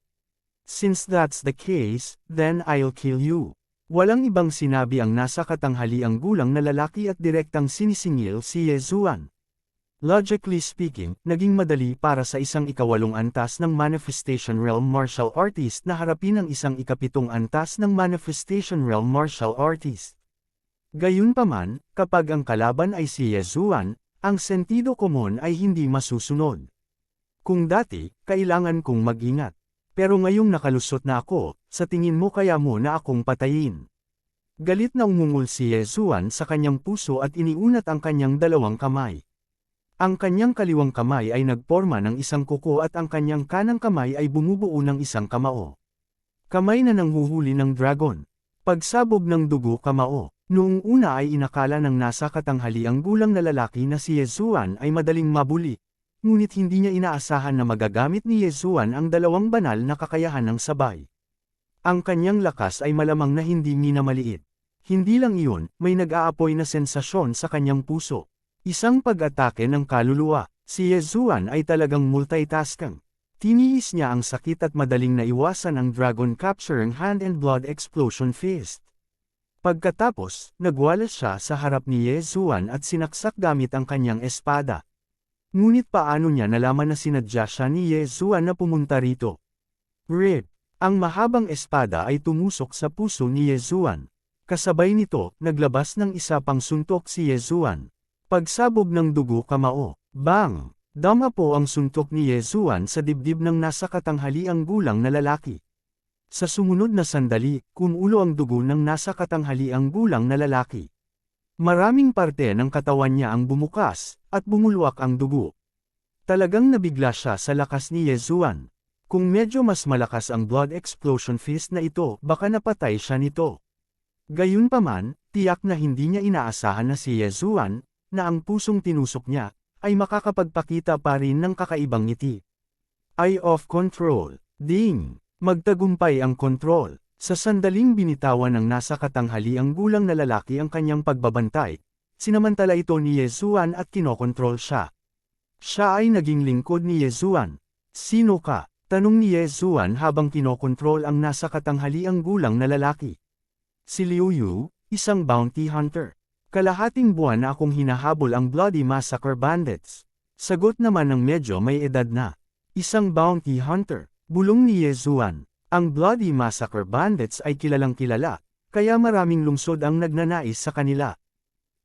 Since that's the case, then I'll kill you. Walang ibang sinabi ang nasa katanghaliang gulang na lalaki at direktang sinisingil si Ye Zuan. Logically speaking, naging madali para sa isang ikawalong antas ng Manifestation Realm martial artist na harapin ang isang ikapitong antas ng Manifestation Realm martial artist. Gayunpaman, kapag ang kalaban ay si Ye Zuan, ang sentido komon ay hindi masusunod. Kung dati, kailangan kong mag-ingat. Pero ngayong nakalusot na ako, sa tingin mo kaya mo na akong patayin. Galit na umungol si Ye Zuan sa kanyang puso at iniunat ang kanyang dalawang kamay. Ang kanyang kaliwang kamay ay nagporma ng isang kuko at ang kanyang kanang kamay ay bumubuo ng isang kamao. Kamay na nanghuhuli ng dragon. Pagsabog ng dugo kamao. Noong una ay inakala ng nasa katanghaliang gulang na lalaki na si Ye Zuan ay madaling mabuli, ngunit hindi niya inaasahan na magagamit ni Ye Zuan ang dalawang banal na kakayahan ng sabay. Ang kanyang lakas ay malamang na hindi minamaliit. Hindi lang iyon, may nag-aapoy na sensasyon sa kanyang puso. Isang pag-atake ng kaluluwa. Si Yezuan ay talagang multitasking. Tiniis niya ang sakit at madaling naiwasan ang dragon capturing hand and blood explosion fist. Pagkatapos, nagwalas siya sa harap ni Yezuan at sinaksak gamit ang kanyang espada. Ngunit paano niya nalaman na sinadya siya ni Yezuan na pumunta rito? Rip! Ang mahabang espada ay tumusok sa puso ni Yezuan. Kasabay nito, naglabas ng isa pang suntok si Yezuan. Pagsabog ng dugo kamao. Bang! Dama po ang suntok ni Yezuan sa dibdib ng nasa katanghaliang gulang na lalaki. Sa sumunod na sandali, kumulo ang dugo ng nasa katanghaliang gulang na lalaki. Maraming parte ng katawan niya ang bumukas, at bumulwak ang dugo. Talagang nabigla siya sa lakas ni Yezuan. Kung medyo mas malakas ang blood explosion fist na ito, baka napatay siya nito. Gayunpaman, tiyak na hindi niya inaasahan na si Yezuan, na ang pusong tinusok niya, ay makakapagpakita pa rin ng kakaibang ngiti. Eye of control. Ding! Magtagumpay ang kontrol. Sa sandaling binitawan ng nasa katanghaliang gulang na lalaki ang kanyang pagbabantay, sinamantala ito ni Yezuan at kinokontrol siya. Siya ay naging lingkod ni Yezuan. Sino ka? Tanong ni Yezuan habang kinokontrol ang nasa katanghaliang gulang na lalaki. Si Liu Yu, isang bounty hunter. Kalahating buwan na akong hinahabol ang Bloody Massacre Bandits. Sagot naman ng medyo may edad na. Isang bounty hunter. Bulong ni Yezuan. Ang Bloody Massacre Bandits ay kilalang kilala, kaya maraming lungsod ang nagnanais sa kanila.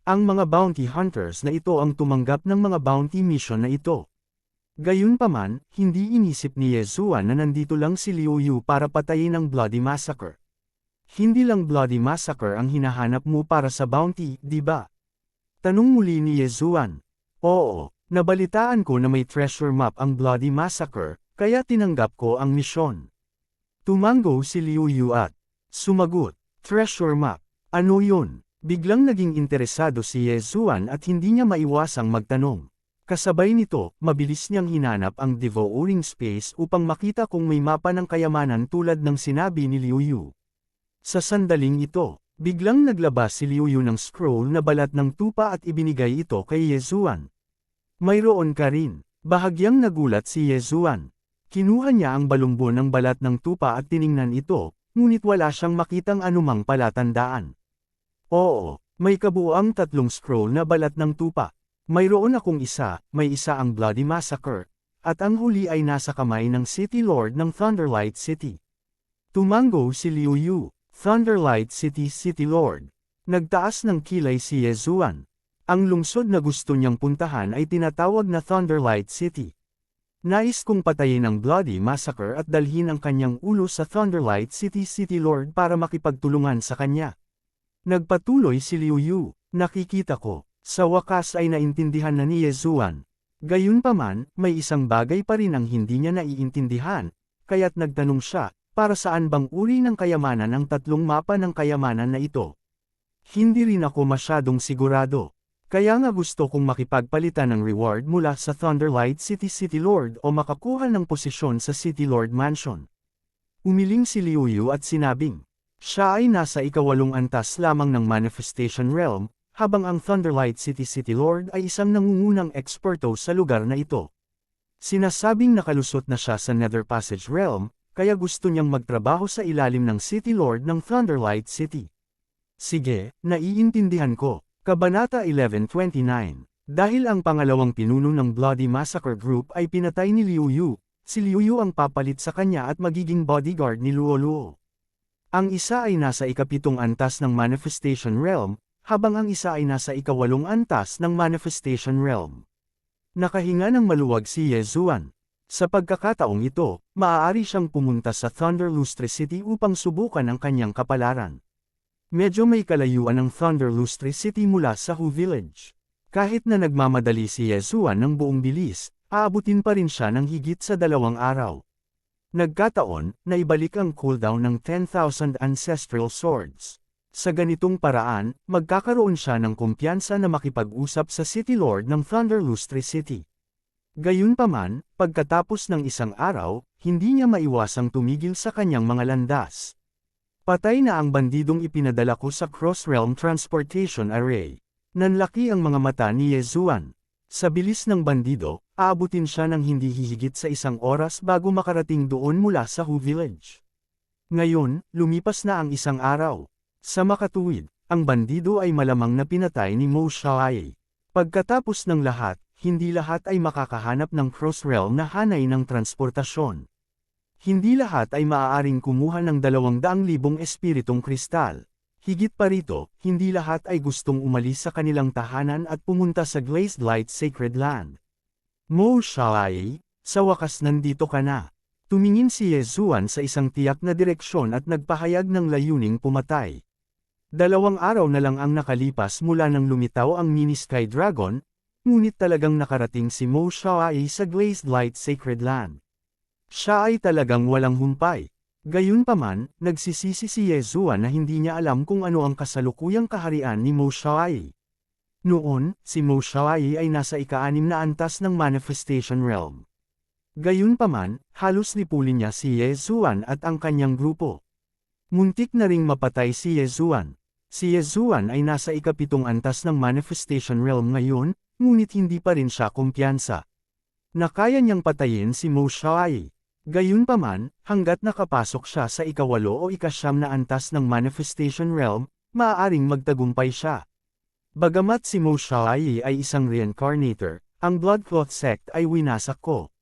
Ang mga bounty hunters na ito ang tumanggap ng mga bounty mission na ito. Gayunpaman, hindi inisip ni Yezuan na nandito lang si Liu Yu para patayin ang Bloody Massacre. Hindi lang Bloody Massacre ang hinahanap mo para sa bounty, di ba? Tanong muli ni Yezuan. Oo, nabalitaan ko na may treasure map ang Bloody Massacre, kaya tinanggap ko ang misyon. Tumango si Liu Yu at sumagot, treasure map, ano yun? Biglang naging interesado si Yezuan at hindi niya maiwasang magtanong. Kasabay nito, mabilis niyang hinanap ang devouring space upang makita kung may mapa ng kayamanan tulad ng sinabi ni Liu Yu. Sa sandaling ito, biglang naglabas si Liu Yu ng scroll na balat ng tupa at ibinigay ito kay Yezuan. Mayroon ka rin. Bahagyang nagulat si Yezuan. Kinuha niya ang balumbo ng balat ng tupa at tiningnan ito, ngunit wala siyang makitang anumang palatandaan. Oo, may kabuuang 3 scroll na balat ng tupa. Mayroon akong isa, may isa ang Bloody Massacre, at ang huli ay nasa kamay ng City Lord ng Thunderlight City. Tumango si Liu Yu. Thunderlight City City Lord. Nagtaas ng kilay si Yezuan. Ang lungsod na gusto niyang puntahan ay tinatawag na Thunderlight City. Nais kong patayin ang Bloody Massacre at dalhin ang kanyang ulo sa Thunderlight City City Lord para makipagtulungan sa kanya. Nagpatuloy si Liu Yu. Nakikita ko. Sa wakas ay naintindihan na ni Yezuan. Gayunpaman, may isang bagay pa rin ang hindi niya naiintindihan, kaya't nagtanong siya. Para saan bang uri ng kayamanan ang 3 mapa ng kayamanan na ito? Hindi rin ako masyadong sigurado. Kaya nga gusto kong makipagpalitan ng reward mula sa Thunderlight City City Lord o makakuha ng posisyon sa City Lord Mansion. Umiling si Liu Yu at sinabing, siya ay nasa ika-8 antas lamang ng Manifestation Realm, habang ang Thunderlight City City Lord ay isang nangungunang eksperto sa lugar na ito. Sinasabing nakalusot na siya sa Nether Passage Realm, kaya gusto niyang magtrabaho sa ilalim ng City Lord ng Thunderlight City. Sige, naiintindihan ko. Kabanata 1129. Dahil ang pangalawang pinuno ng Bloody Massacre Group ay pinatay ni Liu Yu, si Liu Yu ang papalit sa kanya at magiging bodyguard ni Luo Luo. Ang isa ay nasa ika-7 antas ng Manifestation Realm, habang ang isa ay nasa ika-8 antas ng Manifestation Realm. Nakahinga ng maluwag si Yezuan. Sa pagkakataong ito, maaari siyang pumunta sa Thunder Lustre City upang subukan ang kanyang kapalaran. Medyo may kalayuan ang Thunder Lustre City mula sa Hu Village. Kahit na nagmamadali si Yezuan ng buong bilis, aabutin pa rin siya ng higit sa 2 araw. Nagkataon, na ibalik ang cooldown ng 10,000 Ancestral Swords. Sa ganitong paraan, magkakaroon siya ng kumpiyansa na makipag-usap sa City Lord ng Thunder Lustre City. Gayunpaman, pagkatapos ng 1 araw, hindi niya maiwasang tumigil sa kanyang mga landas. Patay na ang bandidong ipinadala ko sa Cross-Realm Transportation Array. Nanlaki ang mga mata ni Yezuan. Sa bilis ng bandido, aabutin siya ng hindi hihigit sa 1 oras bago makarating doon mula sa Hu Village. Ngayon, lumipas na ang 1 araw. Sa makatuwid, ang bandido ay malamang na pinatay ni Mo Xiaoye. Pagkatapos ng lahat, hindi lahat ay makakahanap ng Cross-Realm na hanay ng transportasyon. Hindi lahat ay maaaring kumuha ng 200,000 espiritong kristal. Higit pa rito, hindi lahat ay gustong umalis sa kanilang tahanan at pumunta sa Glazed Light Sacred Land. Mo Xiaoye, sa wakas nandito ka na. Tumingin si Yezuan sa isang tiyak na direksyon at nagpahayag ng layuning pumatay. 2 araw na lang ang nakalipas mula nang lumitaw ang Mini Sky Dragon, ngunit talagang nakarating si Mo Xiaoye sa Glazed Light Sacred Land. Siya ay talagang walang humpay. Gayunpaman, nagsisisi si Yezuan na hindi niya alam kung ano ang kasalukuyang kaharian ni Mo Xiaoye. Noon, si Mo Xiaoye ay nasa ika-6 na antas ng Manifestation Realm. Gayunpaman, halos lipulin niya si Yezuan at ang kanyang grupo. Muntik na ring mapatay si Yezuan. Si Yezuan ay nasa ika-7 antas ng Manifestation Realm ngayon, ngunit hindi pa rin siya kumpiyansa na kaya niyang patayin si Mo Xiaoye. Gayunpaman, hanggat nakapasok siya sa ika-8 o ika-9 na antas ng Manifestation Realm, maaaring magtagumpay siya. Bagamat si Mo Xiaoye ay isang reincarnator, ang Bloodcloth Sect ay winasak ko.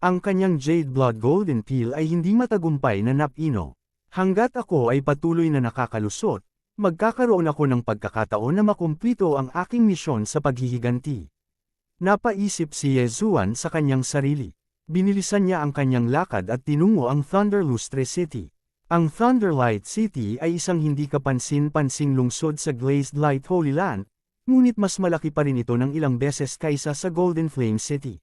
Ang kanyang Jade Blood Golden Peel ay hindi matagumpay na napino. Hanggat ako ay patuloy na nakakalusot, magkakaroon ako ng pagkakataon na makumplito ang aking misyon sa paghihiganti. Napaisip si Yezuan sa kanyang sarili. Binilisan niya ang kanyang lakad at tinungo ang Thunder Lustre City. Ang Thunderlight City ay isang hindi kapansin-pansing lungsod sa Glazed Light Holy Land, ngunit mas malaki pa rin ito ng ilang beses kaysa sa Golden Flame City.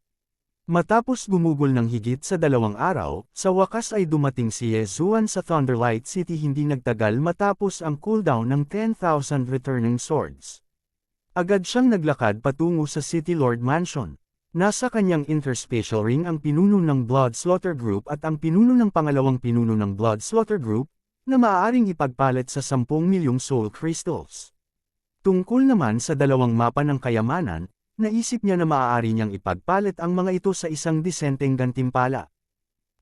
Matapos gumugol ng higit sa 2 araw, sa wakas ay dumating si Yezuan sa Thunderlight City hindi nagtagal matapos ang cooldown ng 10,000 Returning Swords. Agad siyang naglakad patungo sa City Lord Mansion. Nasa kanyang interspatial ring ang pinuno ng Blood Slaughter Group at ang pinuno ng pangalawang pinuno ng Blood Slaughter Group, na maaaring ipagpalit sa 10 milyong Soul Crystals. Tungkol naman sa 2 mapa ng kayamanan, naisip niya na maaari niyang ipagpalit ang mga ito sa isang disenteng gantimpala.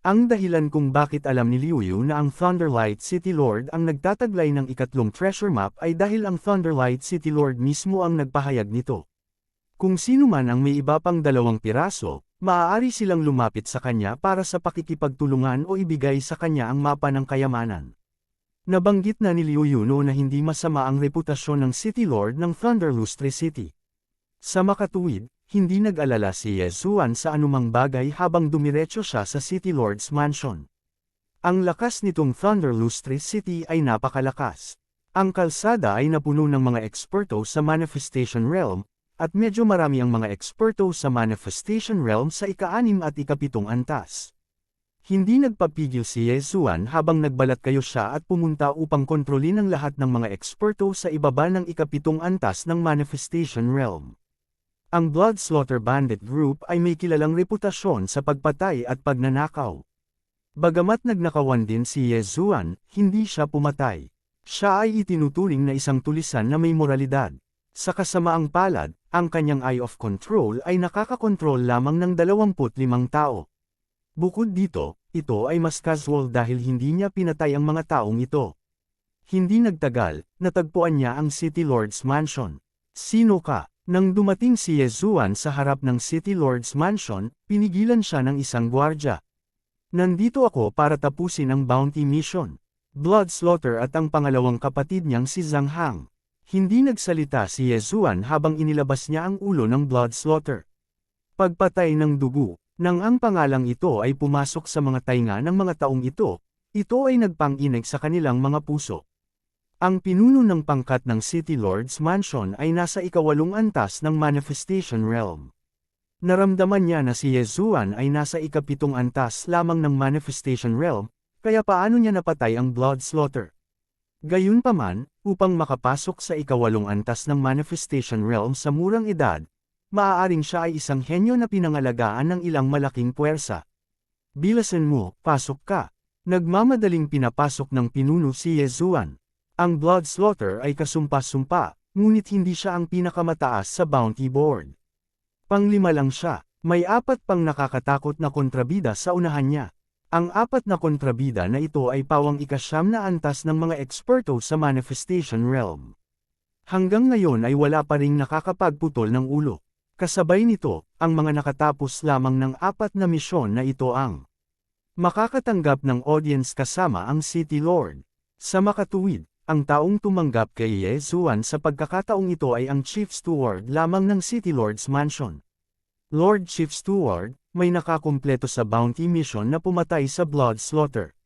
Ang dahilan kung bakit alam ni Liu Yu na ang Thunderlight City Lord ang nagtataglay ng ikatlong treasure map ay dahil ang Thunderlight City Lord mismo ang nagpahayag nito. Kung sino man ang may iba pang 2 piraso, maaari silang lumapit sa kanya para sa pakikipagtulungan o ibigay sa kanya ang mapa ng kayamanan. Nabanggit na ni Liu Yu na hindi masama ang reputasyon ng City Lord ng Thunder Lustre City. Sa makatuwid, hindi nag-alala si Yezuan sa anumang bagay habang dumiretso siya sa City Lord's Mansion. Ang lakas nitong Thunder Lustre City ay napakalakas. Ang kalsada ay napuno ng mga eksperto sa Manifestation Realm, at medyo marami ang mga eksperto sa Manifestation Realm sa ika-6 at ika-7 antas. Hindi nagpapigil si Yezuan habang nagbalat kayo siya at pumunta upang kontrolin ang lahat ng mga eksperto sa ibaba ng ika-7 antas ng Manifestation Realm. Ang Blood Slaughter Bandit Group ay may kilalang reputasyon sa pagpatay at pagnanakaw. Bagamat nagnakawan din si Yezuan, hindi siya pumatay. Siya ay itinuturing na isang tulisan na may moralidad. Sa kasamaang palad, ang kanyang Eye of Control ay nakakakontrol lamang ng 25 tao. Bukod dito, ito ay mas casual dahil hindi niya pinatay ang mga taong ito. Hindi nagtagal, natagpuan niya ang City Lord's Mansion. Sino ka? Nang dumating si Yezuan sa harap ng City Lord's Mansion, pinigilan siya ng isang gwardya. Nandito ako para tapusin ang bounty mission. Blood Slaughter at ang pangalawang kapatid niyang si Zhang Hang. Hindi nagsalita si Yezuan habang inilabas niya ang ulo ng Blood Slaughter. Pagpatay ng dugo, nang ang pangalang ito ay pumasok sa mga tainga ng mga taong ito ay nagpang-inig sa kanilang mga puso. Ang pinuno ng pangkat ng City Lord's Mansion ay nasa ika-8 antas ng Manifestation Realm. Naramdaman niya na si Yezuan ay nasa ika-7 antas lamang ng Manifestation Realm, kaya paano niya napatay ang Blood Slaughter? Gayunpaman, upang makapasok sa ika-8 antas ng Manifestation Realm sa murang edad, maaaring siya ay isang henyo na pinangalagaan ng ilang malaking puwersa. Bilasan mo, pasok ka. Nagmamadaling pinapasok ng pinuno si Yezuan. Ang blood slaughter ay kasumpa-sumpa, ngunit hindi siya ang pinakamataas sa bounty board. Panglima lang siya, may 4 pang nakakatakot na kontrabida sa unahan niya. Ang 4 na kontrabida na ito ay pawang ika-9 na antas ng mga eksperto sa manifestation realm. Hanggang ngayon ay wala pa ring nakakapagputol ng ulo. Kasabay nito, ang mga nakatapos lamang ng 4 na misyon na ito ang makakatanggap ng audience kasama ang City Lord. Sa makatuwid, ang taong tumanggap kay Yezuan sa pagkakataong ito ay ang Chief Steward lamang ng City Lord's Mansion. Lord Chief Steward, may nakakumpleto sa bounty mission na pumatay sa blood slaughter.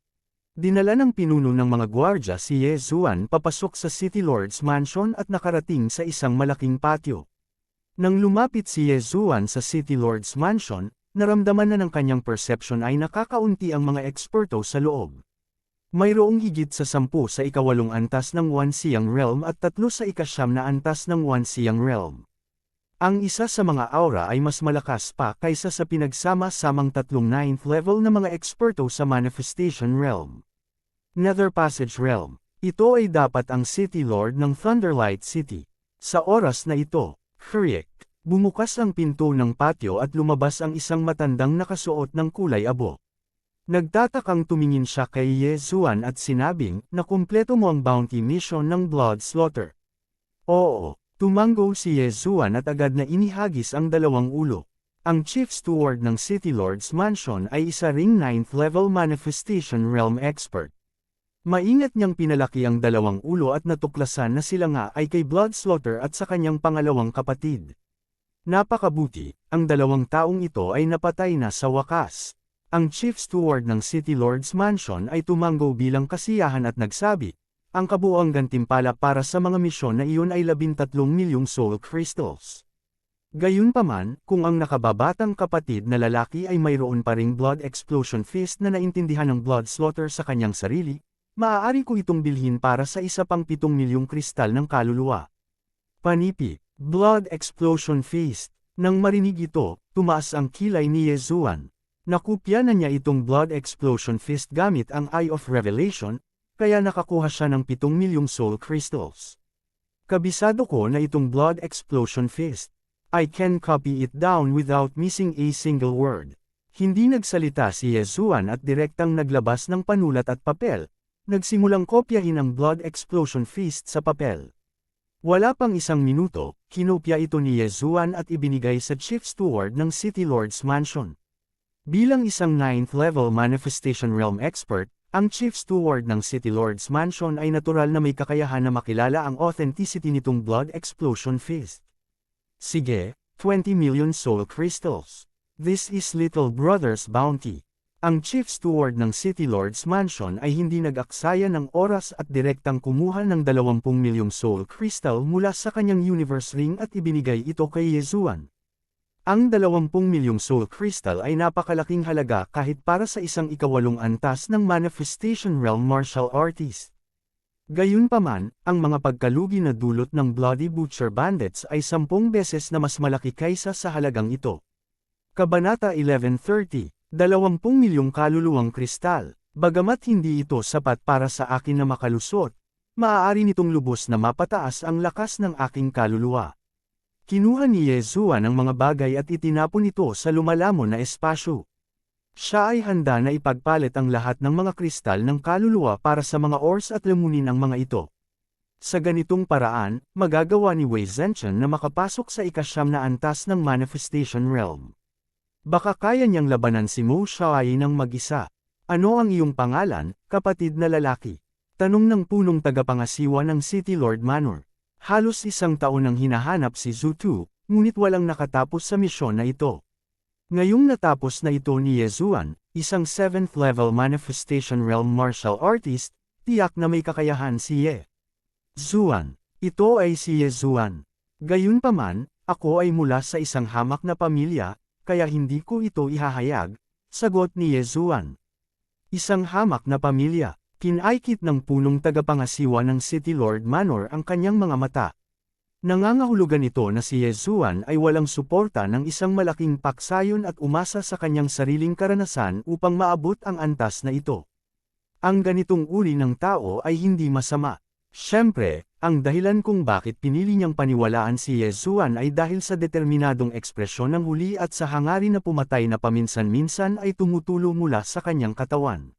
Dinala ng pinuno ng mga gwardya si Yezuan papasok sa City Lord's Mansion at nakarating sa isang malaking patio. Nang lumapit si Yezuan sa City Lord's Mansion, naramdaman na ng kanyang perception ay nakakaunti ang mga eksperto sa loob. Mayroong higit sa 10 sa ika-8 antas ng One Siyang Realm at 3 sa ika-9 na antas ng One Siyang Realm. Ang isa sa mga aura ay mas malakas pa kaysa sa pinagsama-samang 3 9th level na mga eksperto sa Manifestation Realm. Nether Passage Realm. Ito ay dapat ang City Lord ng Thunderlight City. Sa oras na ito, Hriek, bumukas ang pinto ng patio at lumabas ang isang matandang nakasuot ng kulay abo. Nagtatakang tumingin siya kay Yezuan at sinabing, na kumpleto mo ang bounty mission ng blood slaughter. Oo. Tumango si Yezuan at agad na inihagis ang 2 ulo. Ang Chief Steward ng City Lord's Mansion ay isa ring 9th level Manifestation Realm expert. Maingat niyang pinalaki ang 2 ulo at natuklasan na sila nga ay kay Blood Slaughter at sa kanyang pangalawang kapatid. Napakabuti, ang 2 taong ito ay napatay na sa wakas. Ang Chief Steward ng City Lord's Mansion ay tumango bilang kasiyahan at nagsabi, ang kabuoang gantimpala para sa mga misyon na iyon ay 13 milyong soul crystals. Gayunpaman, kung ang nakababatang kapatid na lalaki ay mayroon pa ring blood explosion fist na naintindihan ng blood slaughter sa kanyang sarili, maaari ko itong bilhin para sa isa pang 7 milyong kristal ng kaluluwa. Panipi, blood explosion fist. Nang marinig ito, tumaas ang kilay ni Yezuan. Nakupya na niya itong blood explosion fist gamit ang Eye of Revelation, kaya nakakuha siya ng 7 milyong soul crystals. Kabisado ko na itong blood explosion fist. I can copy it down without missing a single word. Hindi nagsalita si Yezuan at direktang naglabas ng panulat at papel. Nagsimulang kopyahin ang blood explosion fist sa papel. Wala pang 1 minuto, kinopya ito ni Yezuan at ibinigay sa Chief Steward ng City Lord's Mansion. Bilang isang 9th level Manifestation Realm expert, ang Chief Steward ng City Lord's Mansion ay natural na may kakayahan na makilala ang authenticity nitong blood explosion fist. Sige, 20 million soul crystals. This is little brother's bounty. Ang Chief Steward ng City Lord's Mansion ay hindi nag-aksaya ng oras at direktang kumuha ng 20 milyong soul crystal mula sa kanyang universe ring at ibinigay ito kay Yezuan. Ang 20 milyong soul crystal ay napakalaking halaga kahit para sa isang ika-8 antas ng Manifestation Realm martial artist. Gayunpaman, ang mga pagkalugi na dulot ng Bloody Butcher Bandits ay 10 beses na mas malaki kaysa sa halagang ito. Kabanata 1130, 20 milyong kaluluwang kristal. Bagamat hindi ito sapat para sa akin na makalusot, maaari nitong lubos na mapataas ang lakas ng aking kaluluwa. Kinuha ni Yezuan ang mga bagay at itinapon ito sa lumalamon na espasyo. Siya ay handa na ipagpalit ang lahat ng mga kristal ng kaluluwa para sa mga ores at lamunin ang mga ito. Sa ganitong paraan, magagawa ni Wei Zhenchen na makapasok sa ika-9 na antas ng Manifestation Realm. Baka kaya niyang labanan si Mo Xiaoyi ng mag-isa. Ano ang iyong pangalan, kapatid na lalaki? Tanong ng punong tagapangasiwa ng City Lord Manor. Halos 1 taon nang hinahanap si Zhu Tu, ngunit walang nakatapos sa misyon na ito. Ngayong natapos na ito ni Yezuan, isang 7th level Manifestation Realm martial artist, tiyak na may kakayahan si Ye Zuan. Ito ay si Yezuan. Gayunpaman, ako ay mula sa isang hamak na pamilya, kaya hindi ko ito ihahayag, sagot ni Yezuan. Isang hamak na pamilya. Kinaikit ng punong tagapangasiwa ng City Lord Manor ang kanyang mga mata. Nangangahulugan ito na si Yezuan ay walang suporta ng isang malaking paksayon at umasa sa kanyang sariling karanasan upang maabot ang antas na ito. Ang ganitong uri ng tao ay hindi masama. Siyempre, ang dahilan kung bakit pinili niyang paniwalaan si Yezuan ay dahil sa determinadong ekspresyon ng huli at sa hangarin na pumatay na paminsan-minsan ay tumutulo mula sa kanyang katawan.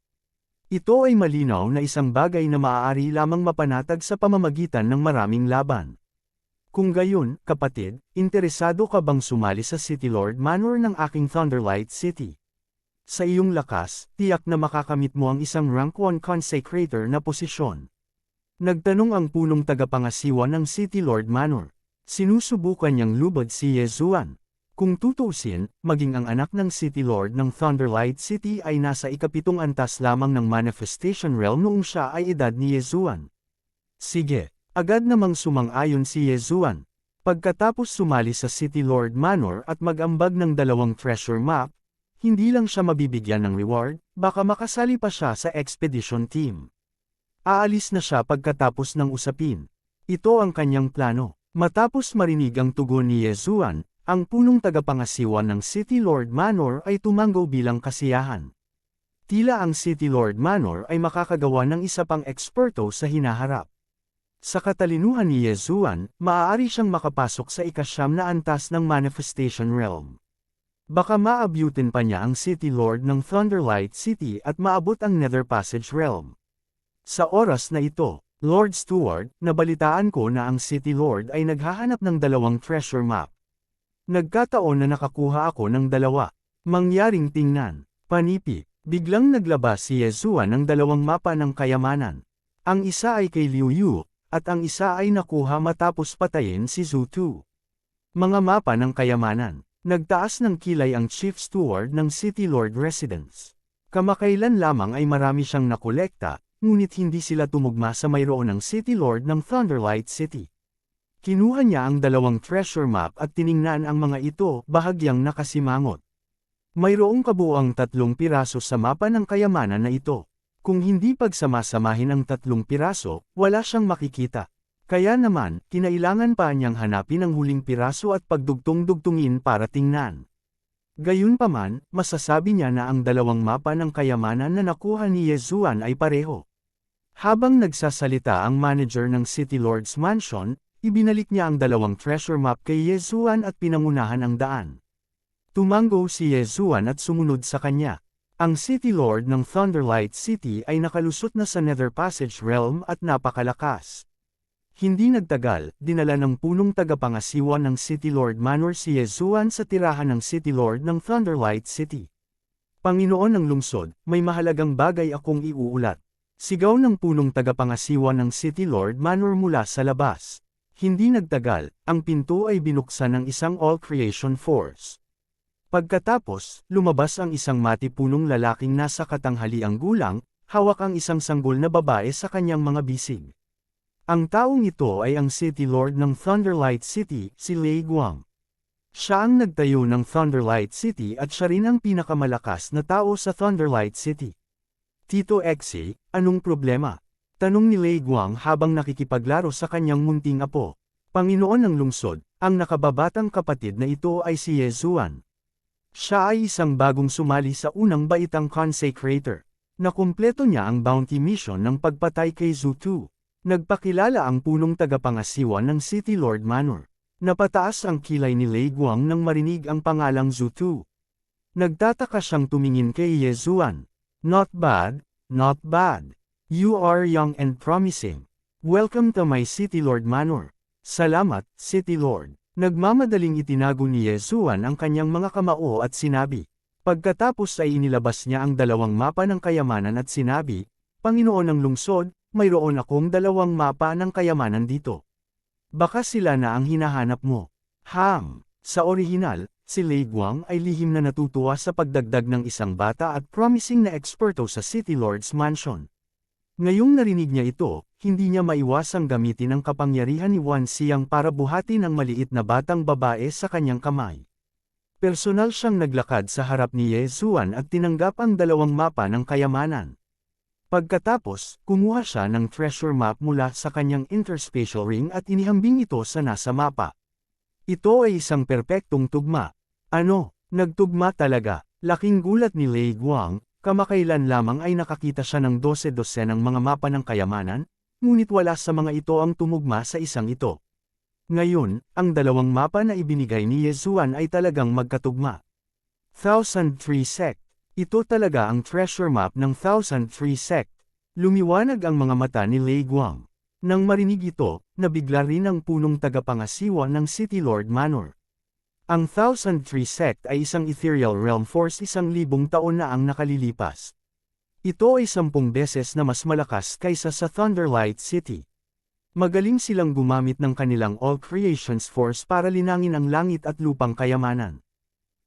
Ito ay malinaw na isang bagay na maaari lamang mapanatag sa pamamagitan ng maraming laban. Kung gayon, kapatid, interesado ka bang sumali sa City Lord Manor ng aking Thunderlight City? Sa iyong lakas, tiyak na makakamit mo ang isang rank 1 consecrator na posisyon. Nagtanong ang punong tagapangasiwa ng City Lord Manor. Sinusubukan niyang lubad si Yezuan. Kung tutuusin, maging ang anak ng City Lord ng Thunderlight City ay nasa ikapitong antas lamang ng Manifestation Realm noong siya ay edad ni Yezuan. Sige, agad namang sumang-ayon si Yezuan. Pagkatapos sumali sa City Lord Manor at mag-ambag ng 2 treasure map, hindi lang siya mabibigyan ng reward, baka makasali pa siya sa expedition team. Aalis na siya pagkatapos ng usapin. Ito ang kanyang plano. Matapos marinig ang tugon ni Yezuan, ang punong tagapangasiwa ng City Lord Manor ay tumanggo bilang kasiyahan. Tila ang City Lord Manor ay makakagawa ng isa pang eksperto sa hinaharap. Sa katalinuhan ni Yezuan, maaari siyang makapasok sa ika-9 na antas ng Manifestation Realm. Baka maabutin pa niya ang City Lord ng Thunderlight City at maabot ang Nether Passage Realm. Sa oras na ito, Lord Steward, nabalitaan ko na ang City Lord ay naghahanap ng 2 treasure map. Nagkataon na nakakuha ako ng 2. Mangyaring tingnan. Panipi, biglang naglabas si Yezuan ng 2 mapa ng kayamanan. Ang isa ay kay Liu Yu, at ang isa ay nakuha matapos patayin si Zhu Tu. Mga mapa ng kayamanan. Nagtaas ng kilay ang Chief Steward ng City Lord Residence. Kamakailan lamang ay marami siyang nakolekta, ngunit hindi sila tumugma sa mayroon ng City Lord ng Thunderlight City. Kinuha niya ang 2 treasure map at tiningnan ang mga ito, bahagyang nakasimangot. Mayroong kabuuang 3 piraso sa mapa ng kayamanan na ito. Kung hindi pagsamasamahin ang 3 piraso, wala siyang makikita. Kaya naman, kinailangan pa niyang hanapin ang huling piraso at pagdugtong-dugtungin para tingnan. Gayunpaman, masasabi niya na ang 2 mapa ng kayamanan na nakuha ni Yezuan ay pareho. Habang nagsasalita ang manager ng City Lord's Mansion, ibinalik niya ang 2 treasure map kay Yezuan at pinangunahan ang daan. Tumanggo si Yezuan at sumunod sa kanya. Ang City Lord ng Thunderlight City ay nakalusot na sa Nether Passage Realm at napakalakas. Hindi nagtagal, dinala ng punong tagapangasiwa ng City Lord Manor si Yezuan sa tirahan ng City Lord ng Thunderlight City. Panginoon ng lungsod, may mahalagang bagay akong iuulat. Sigaw ng punong tagapangasiwa ng City Lord Manor mula sa labas. Hindi nagtagal, ang pinto ay binuksan ng isang all-creation force. Pagkatapos, lumabas ang isang matipunong lalaking nasa katanghaliang gulang, hawak ang isang sanggol na babae sa kanyang mga bisig. Ang taong ito ay ang City Lord ng Thunderlight City, si Lei Guang. Siya ang nagtayo ng Thunderlight City at siya rin ang pinakamalakas na tao sa Thunderlight City. Tito Exe, anong problema? Tanong ni Lei Guang habang nakikipaglaro sa kanyang munting apo. Panginoon ng lungsod, ang nakababatang kapatid na ito ay si Yezuan. Siya ay isang bagong sumali sa unang baitang consecrator. Nakumpleto niya ang bounty mission ng pagpatay kay Zhu Tu. Nagpakilala ang punong tagapangasiwa ng City Lord Manor. Napataas ang kilay ni Lei Guang nang marinig ang pangalang Zhu Tu. Nagtataka siyang tumingin kay Yezuan. Not bad, not bad. You are young and promising. Welcome to my City Lord Manor. Salamat, City Lord. Nagmamadaling itinago ni Yezuan ang kanyang mga kamao at sinabi. Pagkatapos ay inilabas niya ang 2 mapa ng kayamanan at sinabi, Panginoon ng lungsod, mayroon akong 2 mapa ng kayamanan dito. Baka sila na ang hinahanap mo. Sa orihinal, si Lei Guang ay lihim na natutuwa sa pagdagdag ng isang bata at promising na eksperto sa City Lord's Mansion. Ngayong narinig niya ito, hindi niya maiwasang gamitin ang kapangyarihan ni Wan Xiang para buhatin ang maliit na batang babae sa kanyang kamay. Personal siyang naglakad sa harap ni Yezuan at tinanggap ang 2 mapa ng kayamanan. Pagkatapos, kumuha siya ng treasure map mula sa kanyang interspatial ring at inihambing ito sa nasa mapa. Ito ay isang perpektong tugma. Ano, nagtugma talaga. Laking gulat ni Lei Guang, Kamakailan lamang ay nakakita siya ng 12-12 ng mga mapa ng kayamanan, ngunit wala sa mga ito ang tumugma sa isang ito. Ngayon, ang dalawang mapa na ibinigay ni Yezuan ay talagang magkatugma. 1003 Sect. Ito talaga ang treasure map ng 1003 Sect. Lumiwanag ang mga mata ni Lei Guang. Nang marinig ito, nabigla rin ang punong tagapangasiwa ng City Lord Manor. Ang 1003 Sect ay isang ethereal realm force 1,000 taon na ang nakalilipas. Ito ay 10 beses na mas malakas kaysa sa Thunderlight City. Magaling silang gumamit ng kanilang All Creations Force para linangin ang langit at lupang kayamanan.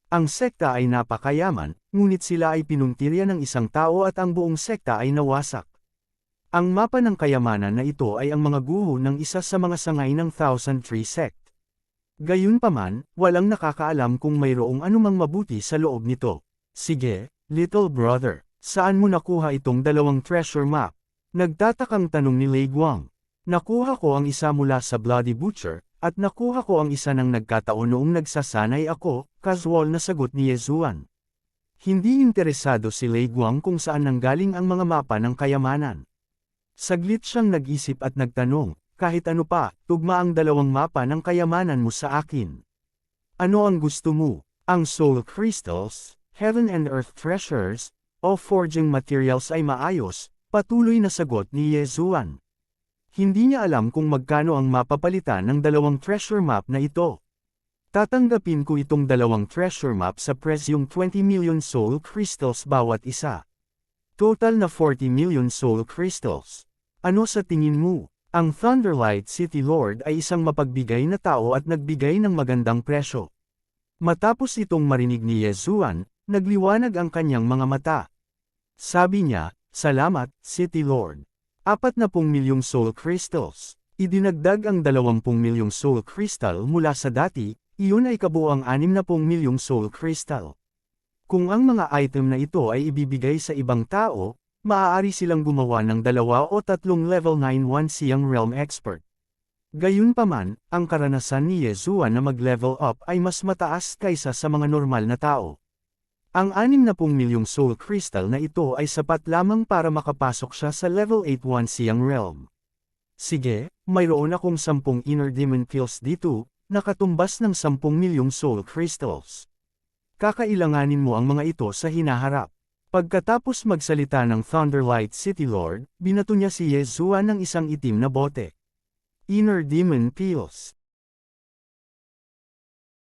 Ang sekta ay napakayaman, ngunit sila ay pinuntirya ng isang tao at ang buong sekta ay nawasak. Ang mapa ng kayamanan na ito ay ang mga guho ng isa sa mga sangay ng 1003 Sect. Gayunpaman, walang nakakaalam kung mayroong anumang mabuti sa loob nito. Sige, little brother, saan mo nakuha itong dalawang treasure map? Nagtatakang tanong ni Lei Guang. Nakuha ko ang isa mula sa Bloody Butcher, at nakuha ko ang isa ng nagkataon noong nagsasanay ako, casual na sagot ni Yezuan. Hindi interesado si Lei Guang kung saan nanggaling ang mga mapa ng kayamanan. Saglit siyang nag-isip at nagtanong, kahit ano pa, tugma ang dalawang mapa ng kayamanan mo sa akin. Ano ang gusto mo? Ang Soul Crystals, Heaven and Earth Treasures, o Forging Materials ay maayos, patuloy na sagot ni Yezuan. Hindi niya alam kung magkano ang mapapalitan ng dalawang treasure map na ito. Tatanggapin ko itong dalawang treasure map sa presyong 20 million Soul Crystals bawat isa. Total na 40 million Soul Crystals. Ano sa tingin mo? Ang Thunderlight City Lord ay isang mapagbigay na tao at nagbigay ng magandang presyo. Matapos itong marinig ni Yezuan, nagliwanag ang kanyang mga mata. Sabi niya, "Salamat, City Lord. 40 milyong Soul Crystals." Idinagdag ang 20 milyong Soul Crystal mula sa dati, iyon ay kabuuang 60 milyong Soul Crystal. Kung ang mga item na ito ay ibibigay sa ibang tao, maaari silang gumawa ng 2 o 3 level 91 siyang realm expert. Gayunpaman, ang karanasan ni Yezuan na mag-level up ay mas mataas kaysa sa mga normal na tao. Ang 60 milyong soul crystal na ito ay sapat lamang para makapasok siya sa level 81 siyang realm. Sige, mayroon akong 10 inner demon pills dito, nakatumbas ng 10 milyong soul crystals. Kakailanganin mo ang mga ito sa hinaharap. Pagkatapos magsalita ng Thunderlight City Lord, binato niya si Yezuan ng isang itim na bote. Inner Demon Pills.